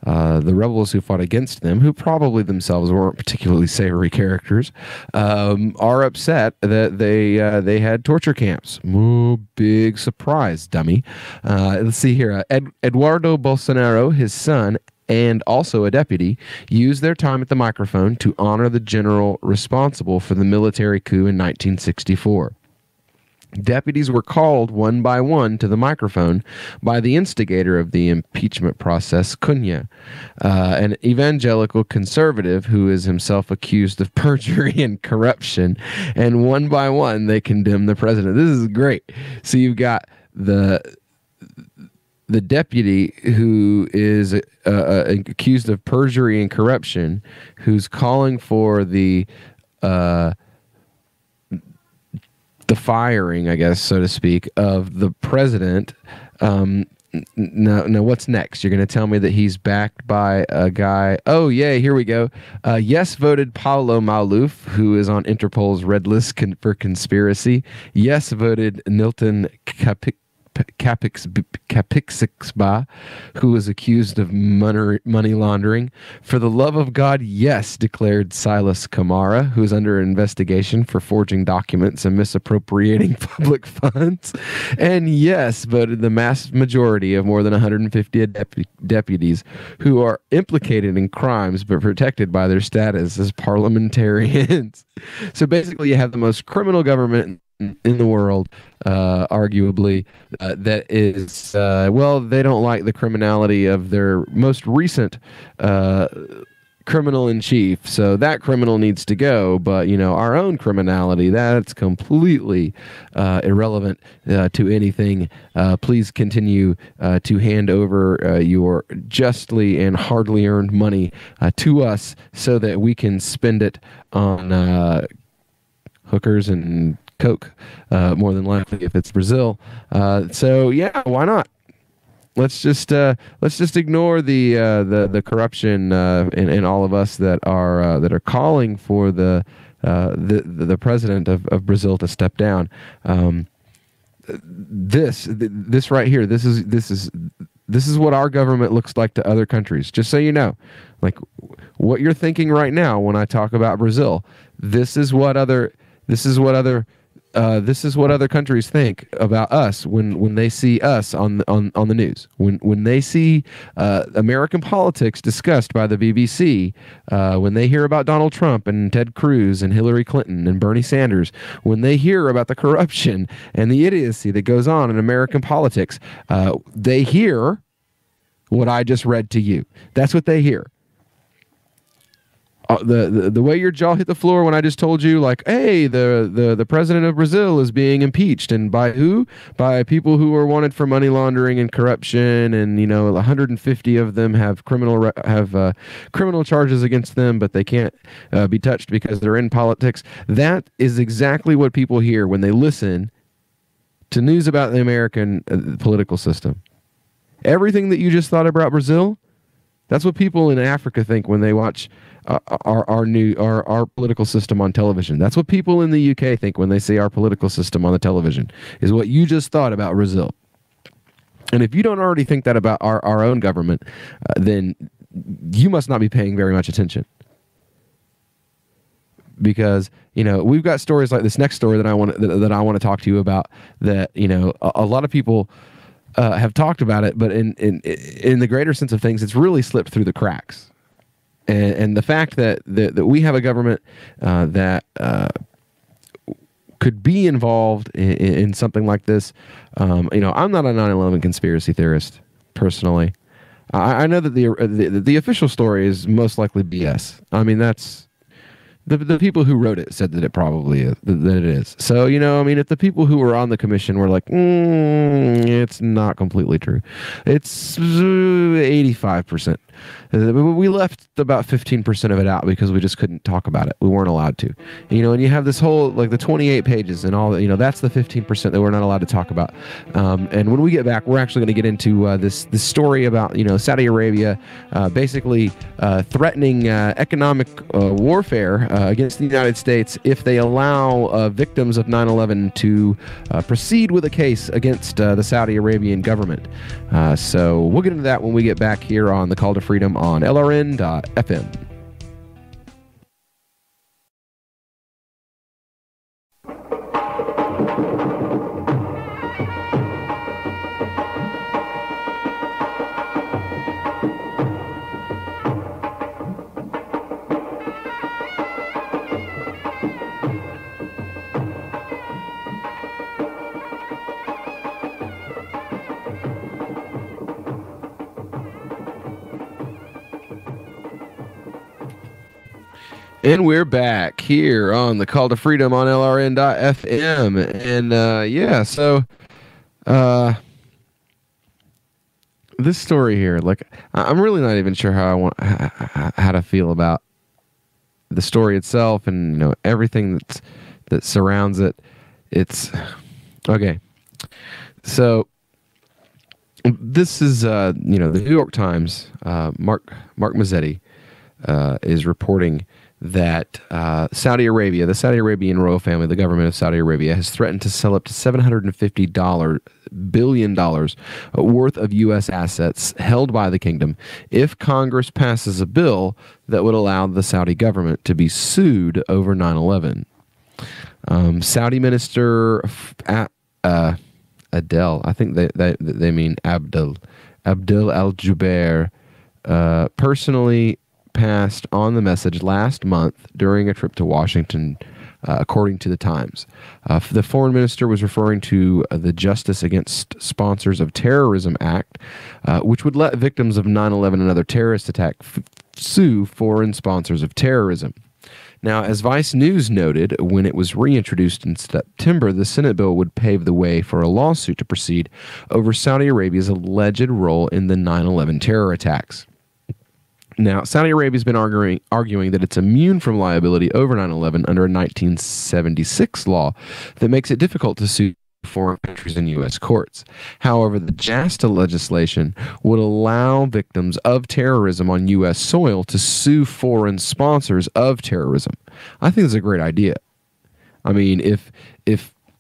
rebels who fought against them, who probably themselves weren't particularly savory characters, are upset that they had torture camps. Ooh, big surprise, dummy. Let's see here. Eduardo Bolsonaro, his son, and also a deputy, used their time at the microphone to honor the general responsible for the military coup in 1964. Deputies were called one by one to the microphone by the instigator of the impeachment process, Cunha, an evangelical conservative who is himself accused of perjury and corruption, and one by one they condemned the president. This is great. So you've got the deputy who is accused of perjury and corruption, who's calling for the firing, I guess, so to speak, of the president. Now, what's next? You're going to tell me that he's backed by a guy. Oh, yeah, here we go. Yes voted Paulo Maluf, who is on Interpol's red list for conspiracy. Yes voted Nilton Capixba, who was accused of money laundering. For the love of God, yes, declared Silas Kamara, who is under investigation for forging documents and misappropriating public funds. And yes, voted the mass majority of more than 150 deputies who are implicated in crimes but protected by their status as parliamentarians. So basically, you have the most criminal government in the world, arguably, that is, well, they don't like the criminality of their most recent criminal in chief, so that criminal needs to go. But, our own criminality, that's completely irrelevant to anything. Please continue to hand over your justly and hardly earned money to us so that we can spend it on hookers and Coke, more than likely if it's Brazil. So yeah, why not? Let's just ignore the corruption in all of us that are calling for the president of Brazil to step down. This right here, this is what our government looks like to other countries. Just so you know, like what you're thinking right now when I talk about Brazil, this is what other countries think about us when they see us on the news. When they see American politics discussed by the BBC, when they hear about Donald Trump and Ted Cruz and Hillary Clinton and Bernie Sanders, when they hear about the corruption and the idiocy that goes on in American politics, they hear what I just read to you. That's what they hear. The way your jaw hit the floor when I just told you, like, hey, the president of Brazil is being impeached, and by who? By people who are wanted for money laundering and corruption, and 150 of them have criminal charges against them, but they can't be touched because they're in politics. That is exactly what people hear when they listen to news about the American political system. Everything that you just thought about Brazil, that's what people in Africa think when they watch our political system on television. That's what people in the UK think when they see our political system on the television, is what you just thought about Brazil. And if you don't already think that about our own government, then you must not be paying very much attention. Because we've got stories like this next story that I want to talk to you about. That a lot of people have talked about it, but in the greater sense of things, it's really slipped through the cracks. And the fact that we have a government that could be involved in something like this, I'm not a 9/11 conspiracy theorist personally. I know that the official story is most likely BS. I mean, that's the people who wrote it said that it probably is, that it is. So if the people who were on the commission were like, it's not completely true, it's 85%. We left about 15% of it out because we just couldn't talk about it. We weren't allowed to. And you have this whole, like, the 28 pages and all that, that's the 15% that we're not allowed to talk about. And when we get back, we're actually going to get into this story about, Saudi Arabia basically threatening economic warfare against the United States if they allow victims of 9/11 to proceed with a case against the Saudi Arabian government. So we'll get into that when we get back here on The Call to Freedom on LRN.FM. And we're back here on The Call to Freedom on LRN.FM. And so this story here, like, I'm really not even sure how to feel about the story itself and everything that surrounds it. It's okay. So this is the New York Times. Mark Mazzetti is reporting that Saudi Arabia, the Saudi Arabian royal family, the government of Saudi Arabia, has threatened to sell up to $750 billion worth of U.S. assets held by the kingdom if Congress passes a bill that would allow the Saudi government to be sued over 9/11. Saudi Minister Adel, I think they mean Abdul Al-Jubair, personally passed on the message last month during a trip to Washington, according to the Times. The foreign minister was referring to the Justice Against Sponsors of Terrorism Act, which would let victims of 9/11 and other terrorist attacks sue foreign sponsors of terrorism. Now, as Vice News noted, when it was reintroduced in September, the Senate bill would pave the way for a lawsuit to proceed over Saudi Arabia's alleged role in the 9/11 terror attacks. Now, Saudi Arabia has been arguing that it's immune from liability over 9/11 under a 1976 law that makes it difficult to sue foreign countries in U.S. courts. However, the JASTA legislation would allow victims of terrorism on U.S. soil to sue foreign sponsors of terrorism. I think it's a great idea. I mean, if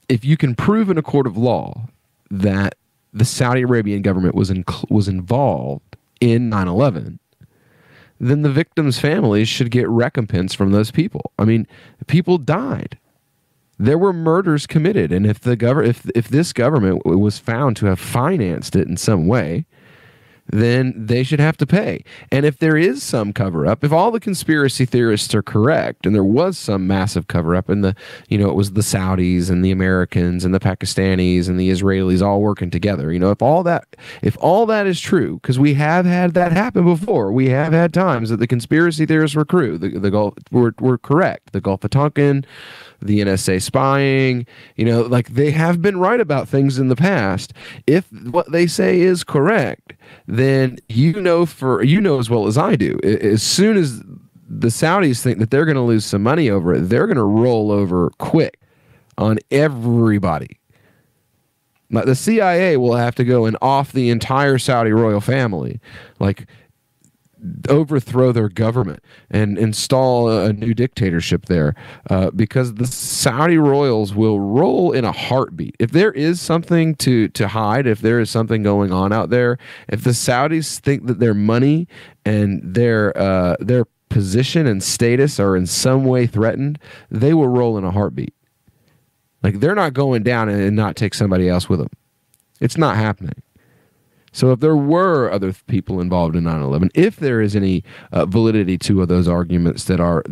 you can prove in a court of law that the Saudi Arabian government was involved in 9/11, then the victims' families should get recompense from those people. I mean, people died. There were murders committed, and if this government was found to have financed it in some way, then they should have to pay. And if there is some cover-up, if all the conspiracy theorists are correct, and there was some massive cover-up, and it was the Saudis and the Americans and the Pakistanis and the Israelis all working together, if all that is true, because we have had that happen before, we have had times that the conspiracy theorists were were correct. The Gulf of Tonkin, the NSA spying, they have been right about things in the past. If what they say is correct, then as well as I do, as soon as the Saudis think that they're going to lose some money over it, they're going to roll over quick on everybody. Like the CIA will have to go and off the entire Saudi royal family, overthrow their government and install a new dictatorship there, because the Saudi royals will roll in a heartbeat. If there is something to hide, if there is something going on out there, if the Saudis think that their money and their position and status are in some way threatened, they will roll in a heartbeat. They're not going down and not take somebody else with them. It's not happening. So if there were other people involved in 9/11, if there is any validity to those arguments that are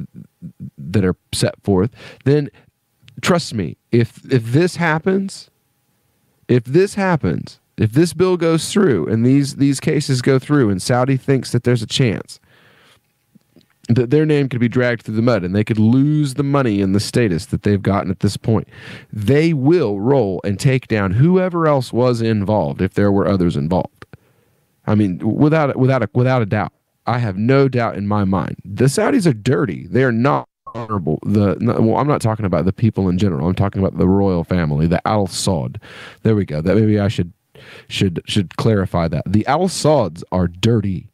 set forth, then trust me, if this happens, if this bill goes through and these cases go through and Saudi thinks that there's a chance that their name could be dragged through the mud and they could lose the money and the status that they've gotten at this point, they will roll and take down whoever else was involved if there were others involved. I mean, without a doubt. I have no doubt in my mind. The Saudis are dirty. They are not honorable. I'm not talking about the people in general. I'm talking about the royal family, the Al Saud. There we go. That maybe I should clarify that. The Al Sauds are dirty.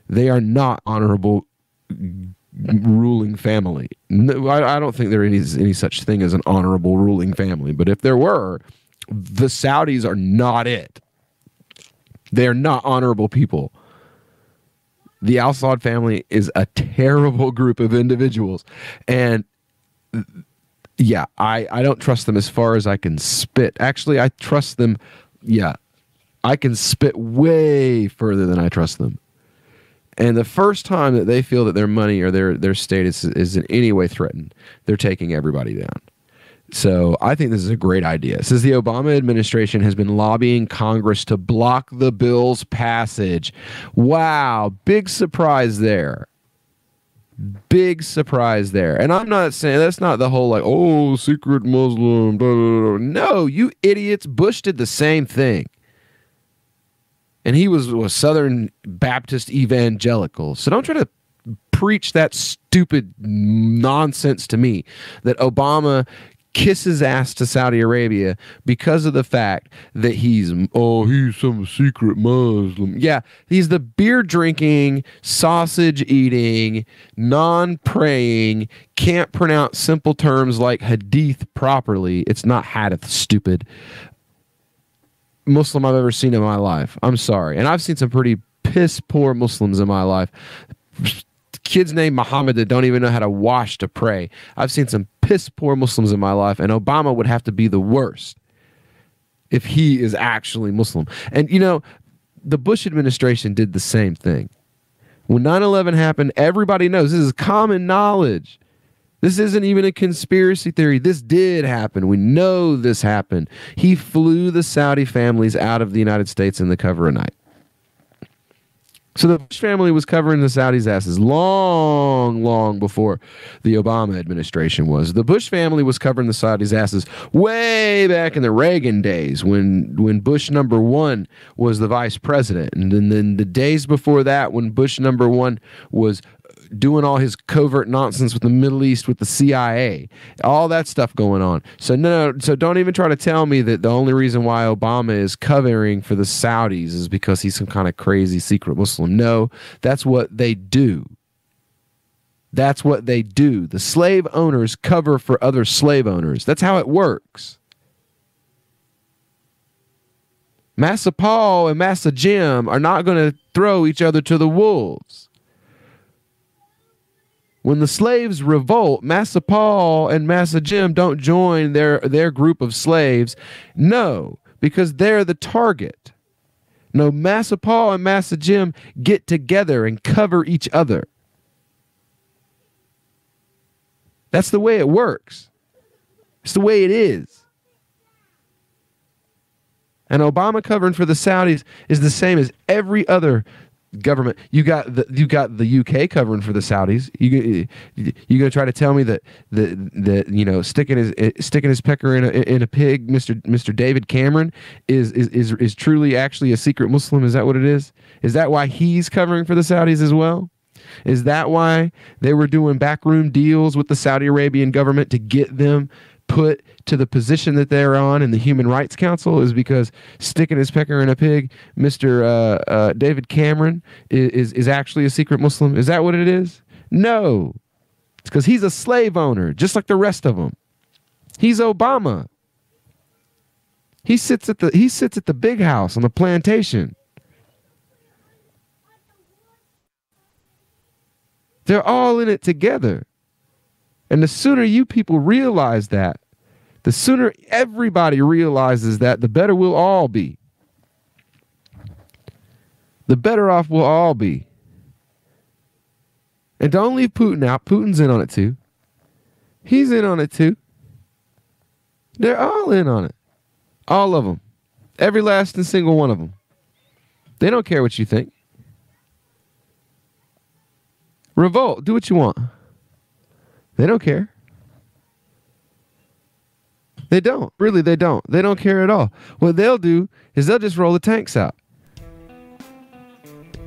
They are not honorable ruling family. No, I don't think there is any such thing as an honorable ruling family, but if there were, the Saudis are not it. They are not honorable people. The Al Saud family is a terrible group of individuals, and yeah, I don't trust them as far as I can spit. Actually, I trust them. Yeah, I can spit way further than I trust them. And the first time that they feel that their money or their status is in any way threatened, they're taking everybody down. So I think this is a great idea. It says the Obama administration has been lobbying Congress to block the bill's passage. Wow, big surprise there. Big surprise there. And I'm not saying that's not the whole secret Muslim. Blah, blah, blah. No, you idiots. Bush did the same thing. And he was a Southern Baptist evangelical. So don't try to preach that stupid nonsense to me that Obama kisses ass to Saudi Arabia because of the fact that he's some secret Muslim. Yeah, he's the beer drinking, sausage eating, non-praying, can't pronounce simple terms like hadith properly. It's not hadith, stupid. Muslim I've ever seen in my life. I'm sorry. And I've seen some pretty piss poor Muslims in my life. Kids named Muhammad that don't even know how to wash to pray. I've seen some piss poor Muslims in my life, and Obama would have to be the worst if he is actually Muslim. And, you know, the Bush administration did the same thing. When 9/11 happened, everybody knows. This is common knowledge. This isn't even a conspiracy theory. This did happen. We know this happened. He flew the Saudi families out of the United States in the cover of night. So the Bush family was covering the Saudis' asses long before the Obama administration was. The Bush family was covering the Saudis' asses way back in the Reagan days when Bush #1 was the vice president. And then the days before that when Bush #1 was doing all his covert nonsense with the Middle East with the CIA, all that stuff going on. So so don't even try to tell me that the only reason why Obama is covering for the Saudis is because he's some kind of crazy secret Muslim. No, that's what they do. That's what they do. The slave owners cover for other slave owners. That's how it works. Massa Paul and Massa Jim are not going to throw each other to the wolves. When the slaves revolt, Massa Paul and Massa Jim don't join their group of slaves. No, because they're the target. No, Massa Paul and Massa Jim get together and cover each other. That's the way it works. It's the way it is. And Obama covering for the Saudis is the same as every other government. You got the UK covering for the Saudis. You gonna try to tell me that you know sticking his pecker in a pig, Mr. David Cameron is truly actually a secret Muslim? Is that what it is? Is that why he's covering for the Saudis as well? Is that why they were doing backroom deals with the Saudi Arabian government to get them put to the position that they're on in the Human Rights Council? Is because sticking his pecker in a pig, Mr. David Cameron is actually a secret Muslim? Is that what it is? No. It's because he's a slave owner, just like the rest of them. He's Obama. He sits at the big house on the plantation. They're all in it together. And the sooner you people realize that, the sooner everybody realizes that, the better we'll all be. The better off we'll all be. And don't leave Putin out. Putin's in on it too. He's in on it too. They're all in on it. All of them. Every last and single one of them. They don't care what you think. Revolt. Do what you want. They don't care. They don't. Really, they don't. They don't care at all. What they'll do is they'll just roll the tanks out.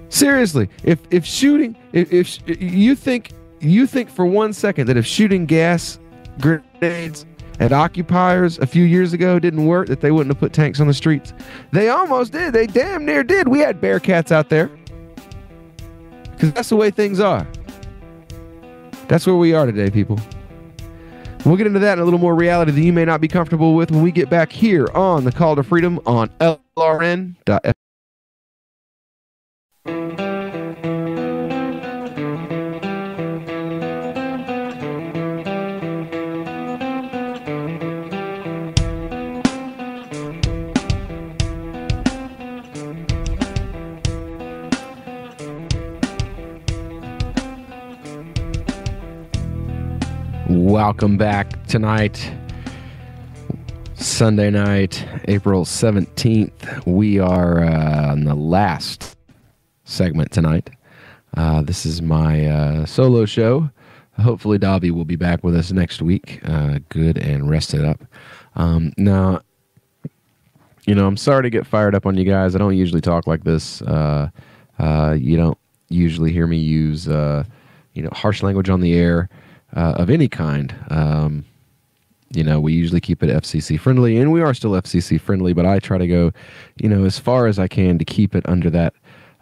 Seriously, if you think for 1 second that if shooting gas grenades at occupiers a few years ago didn't work, that they wouldn't have put tanks on the streets? They almost did. They damn near did. We had Bearcats out there. Because that's the way things are. That's where we are today, people. We'll get into that and a little more reality that you may not be comfortable with when we get back here on the Call to Freedom on LRN.FM. Welcome back tonight, Sunday night, April 17th. We are on the last segment tonight. This is my solo show. Hopefully Davi will be back with us next week, good and rested up. Now, you know, I'm sorry to get fired up on you guys. I don't usually talk like this. You don't usually hear me use, harsh language on the air. Of any kind. We usually keep it FCC friendly, and we are still FCC friendly, but I try to go, as far as I can to keep it under that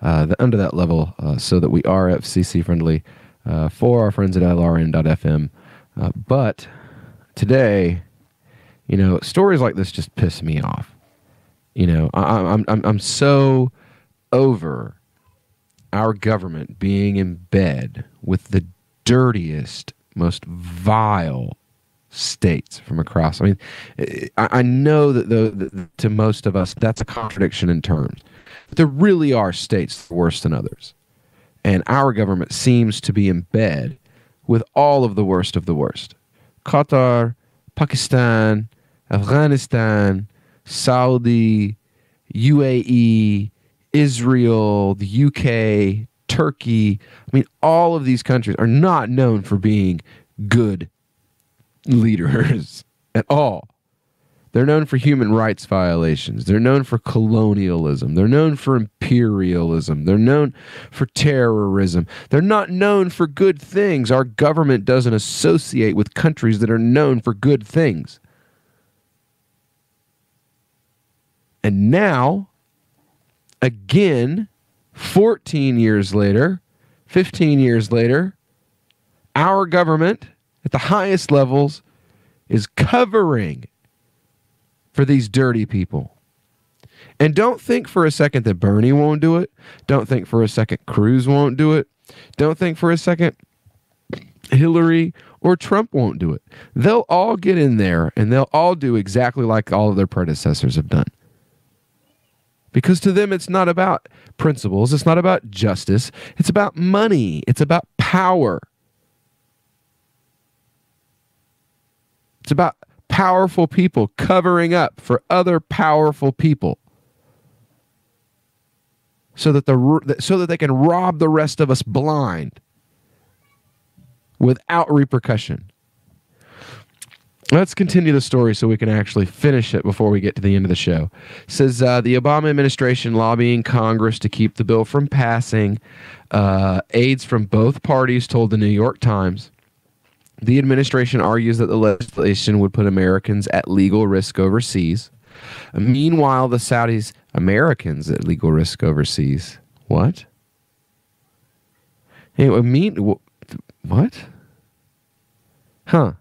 level, so that we are FCC friendly for our friends at LRN.FM. But today, stories like this just piss me off. I'm so over our government being in bed with the dirtiest, most vile states from across. I know that to most of us, that's a contradiction in terms. But there really are states worse than others. And our government seems to be in bed with all of the worst of the worst. Qatar, Pakistan, Afghanistan, Saudi, UAE, Israel, the UK, Turkey. All of these countries are not known for being good leaders at all. They're known for human rights violations. They're known for colonialism. They're known for imperialism. They're known for terrorism. They're not known for good things. Our government doesn't associate with countries that are known for good things. And now, again, 14 years later, 15 years later, our government at the highest levels is covering for these dirty people. And don't think for a second that Bernie won't do it. Don't think for a second Cruz won't do it. Don't think for a second Hillary or Trump won't do it. They'll all get in there and they'll all do exactly like all of their predecessors have done. Because to them, it's not about principles. It's not about justice. It's about money. It's about power. It's about powerful people covering up for other powerful people so that they can rob the rest of us blind without repercussion. Let's continue the story so we can actually finish it before we get to the end of the show. It says the Obama administration lobbying Congress to keep the bill from passing. Aides from both parties told the New York Times. The administration argues that the legislation would put Americans at legal risk overseas. Meanwhile, the Saudis, Americans at legal risk overseas. What? Anyway, what? Huh.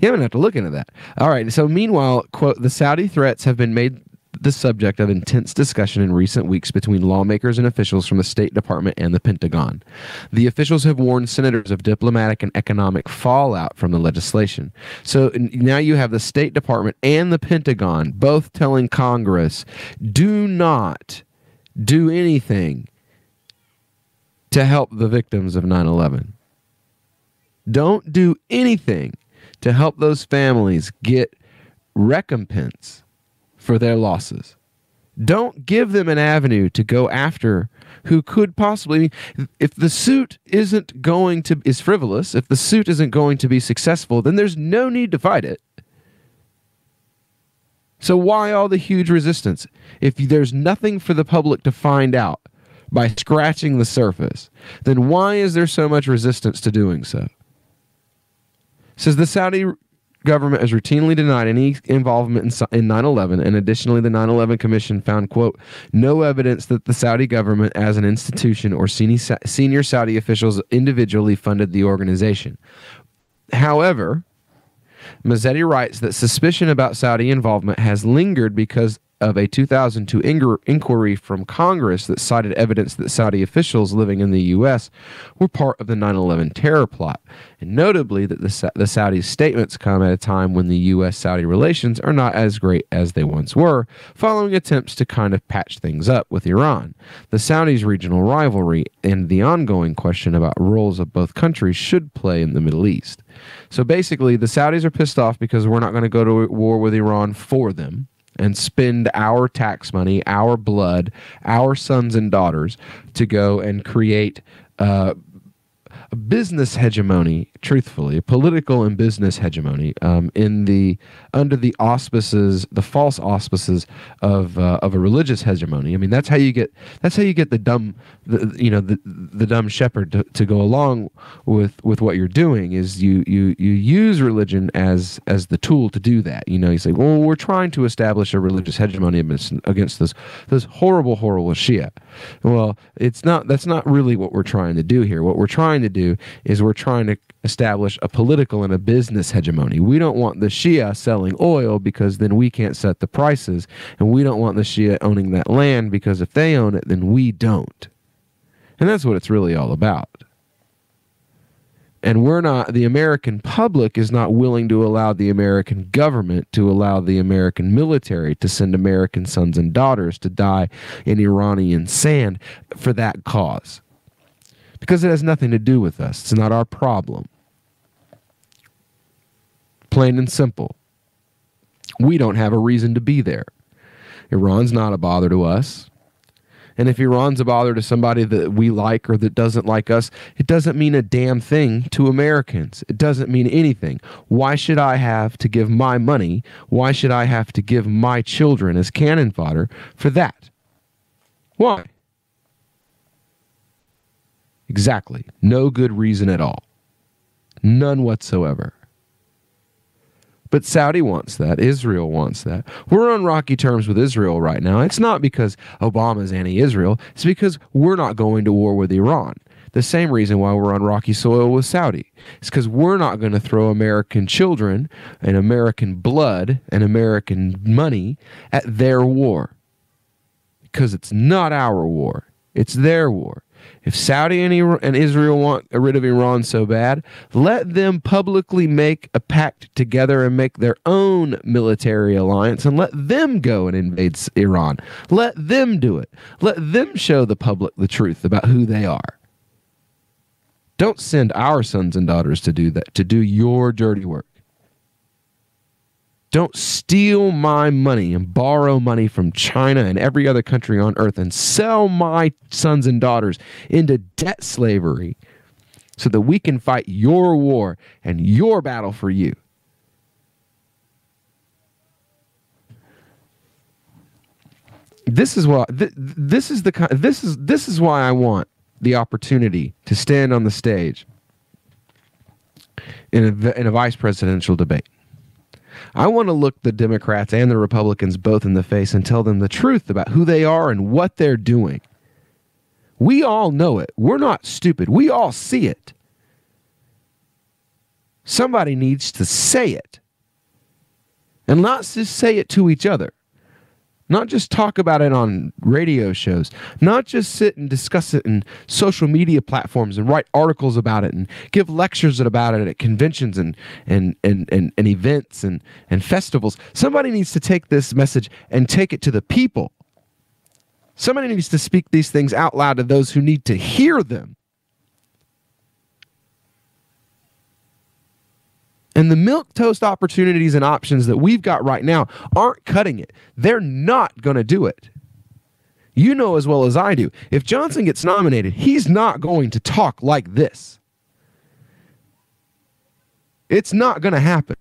Yeah, I'm going to have to look into that. All right. So meanwhile, quote, the Saudi threats have been made the subject of intense discussion in recent weeks between lawmakers and officials from the State Department and the Pentagon. The officials have warned senators of diplomatic and economic fallout from the legislation. So now you have the State Department and the Pentagon both telling Congress, do not do anything to help the victims of 9/11. Don't do anything to help those families get recompense for their losses. Don't give them an avenue to go after who could possibly, if the suit is frivolous, if the suit isn't going to be successful, then there's no need to fight it. So why all the huge resistance? If there's nothing for the public to find out by scratching the surface, then why is there so much resistance to doing so? It says the Saudi government has routinely denied any involvement in 9/11, and additionally, the 9/11 Commission found, quote, no evidence that the Saudi government as an institution or senior Saudi officials individually funded the organization. However, Mazzetti writes that suspicion about Saudi involvement has lingered because of a 2002 inquiry from Congress that cited evidence that Saudi officials living in the U.S. were part of the 9/11 terror plot. And notably that the Saudis' statements come at a time when the U.S.-Saudi relations are not as great as they once were, following attempts to kind of patch things up with Iran. The Saudis' regional rivalry and the ongoing question about roles of both countries should play in the Middle East. So basically, the Saudis are pissed off because we're not going to go to war with Iran for them and spend our tax money, our sons and daughters, to go and create business hegemony, truthfully, a political and business hegemony, under the auspices, the false auspices of a religious hegemony. I mean, that's how you get the dumb, the dumb shepherd to go along with what you're doing. Is you use religion as the tool to do that. You say, well, we're trying to establish a religious hegemony against this horrible Shia. Well, that's not really what we're trying to do here. What we're trying to do is we're trying to establish a political and a business hegemony. We don't want the Shia selling oil because then we can't set the prices, and we don't want the Shia owning that land because if they own it, then we don't. And that's what it's really all about. And the American public is not willing to allow the American government to allow the American military to send American sons and daughters to die in Iranian sand for that cause. Because it has nothing to do with us. It's not our problem. Plain and simple. We don't have a reason to be there. Iran's not a bother to us. And if Iran's a bother to somebody that we like or that doesn't like us, it doesn't mean a damn thing to Americans. It doesn't mean anything. Why should I have to give my money? Why should I have to give my children as cannon fodder for that? Why? Exactly. No good reason at all. None whatsoever. But Saudi wants that. Israel wants that. We're on rocky terms with Israel right now. It's not because Obama's anti-Israel. It's because we're not going to war with Iran. The same reason why we're on rocky soil with Saudi. It's because we're not going to throw American children and American blood and American money at their war. Because it's not our war. It's their war. If Saudi and Israel want rid of Iran so bad, let them publicly make a pact together and make their own military alliance and let them go and invade Iran. Let them do it. Let them show the public the truth about who they are. Don't send our sons and daughters to do that, to do your dirty work. Don't steal my money and borrow money from China and every other country on earth and sell my sons and daughters into debt slavery so that we can fight your war and your battle for you. This is why this is why I want the opportunity to stand on the stage in a vice presidential debate. I want to look the Democrats and the Republicans both in the face and tell them the truth about who they are and what they're doing. We all know it. We're not stupid. We all see it. Somebody needs to say it. And not just say it to each other. Not just talk about it on radio shows. Not just sit and discuss it in social media platforms and write articles about it and give lectures about it at conventions and events and festivals. Somebody needs to take this message and take it to the people. Somebody needs to speak these things out loud to those who need to hear them. And the milquetoast opportunities and options that we've got right now aren't cutting it. They're not going to do it. You know as well as I do, if Johnson gets nominated, he's not going to talk like this. It's not going to happen.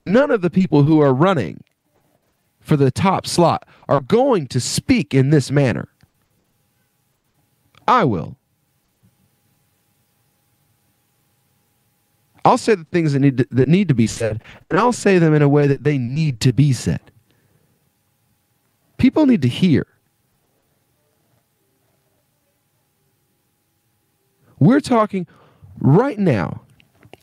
None of the people who are running for the top slot are going to speak in this manner. I will. I'll say the things that need to be said, and I'll say them in a way that they need to be said. People need to hear. We're talking right now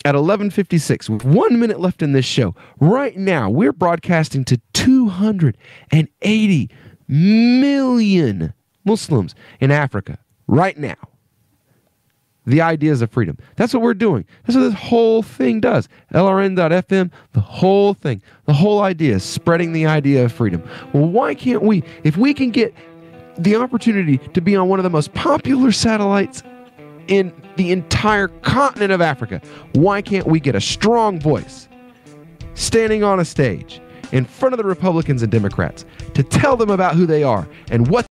at 11:56, with 1 minute left in this show. Right now, we're broadcasting to 280 million Muslims in Africa. Right now. The ideas of freedom. That's what we're doing. That's what this whole thing does. LRN.FM, the whole thing. The whole idea is spreading the idea of freedom. Well, why can't we, if we can get the opportunity to be on one of the most popular satellites in the entire continent of Africa, why can't we get a strong voice standing on a stage in front of the Republicans and Democrats to tell them about who they are and what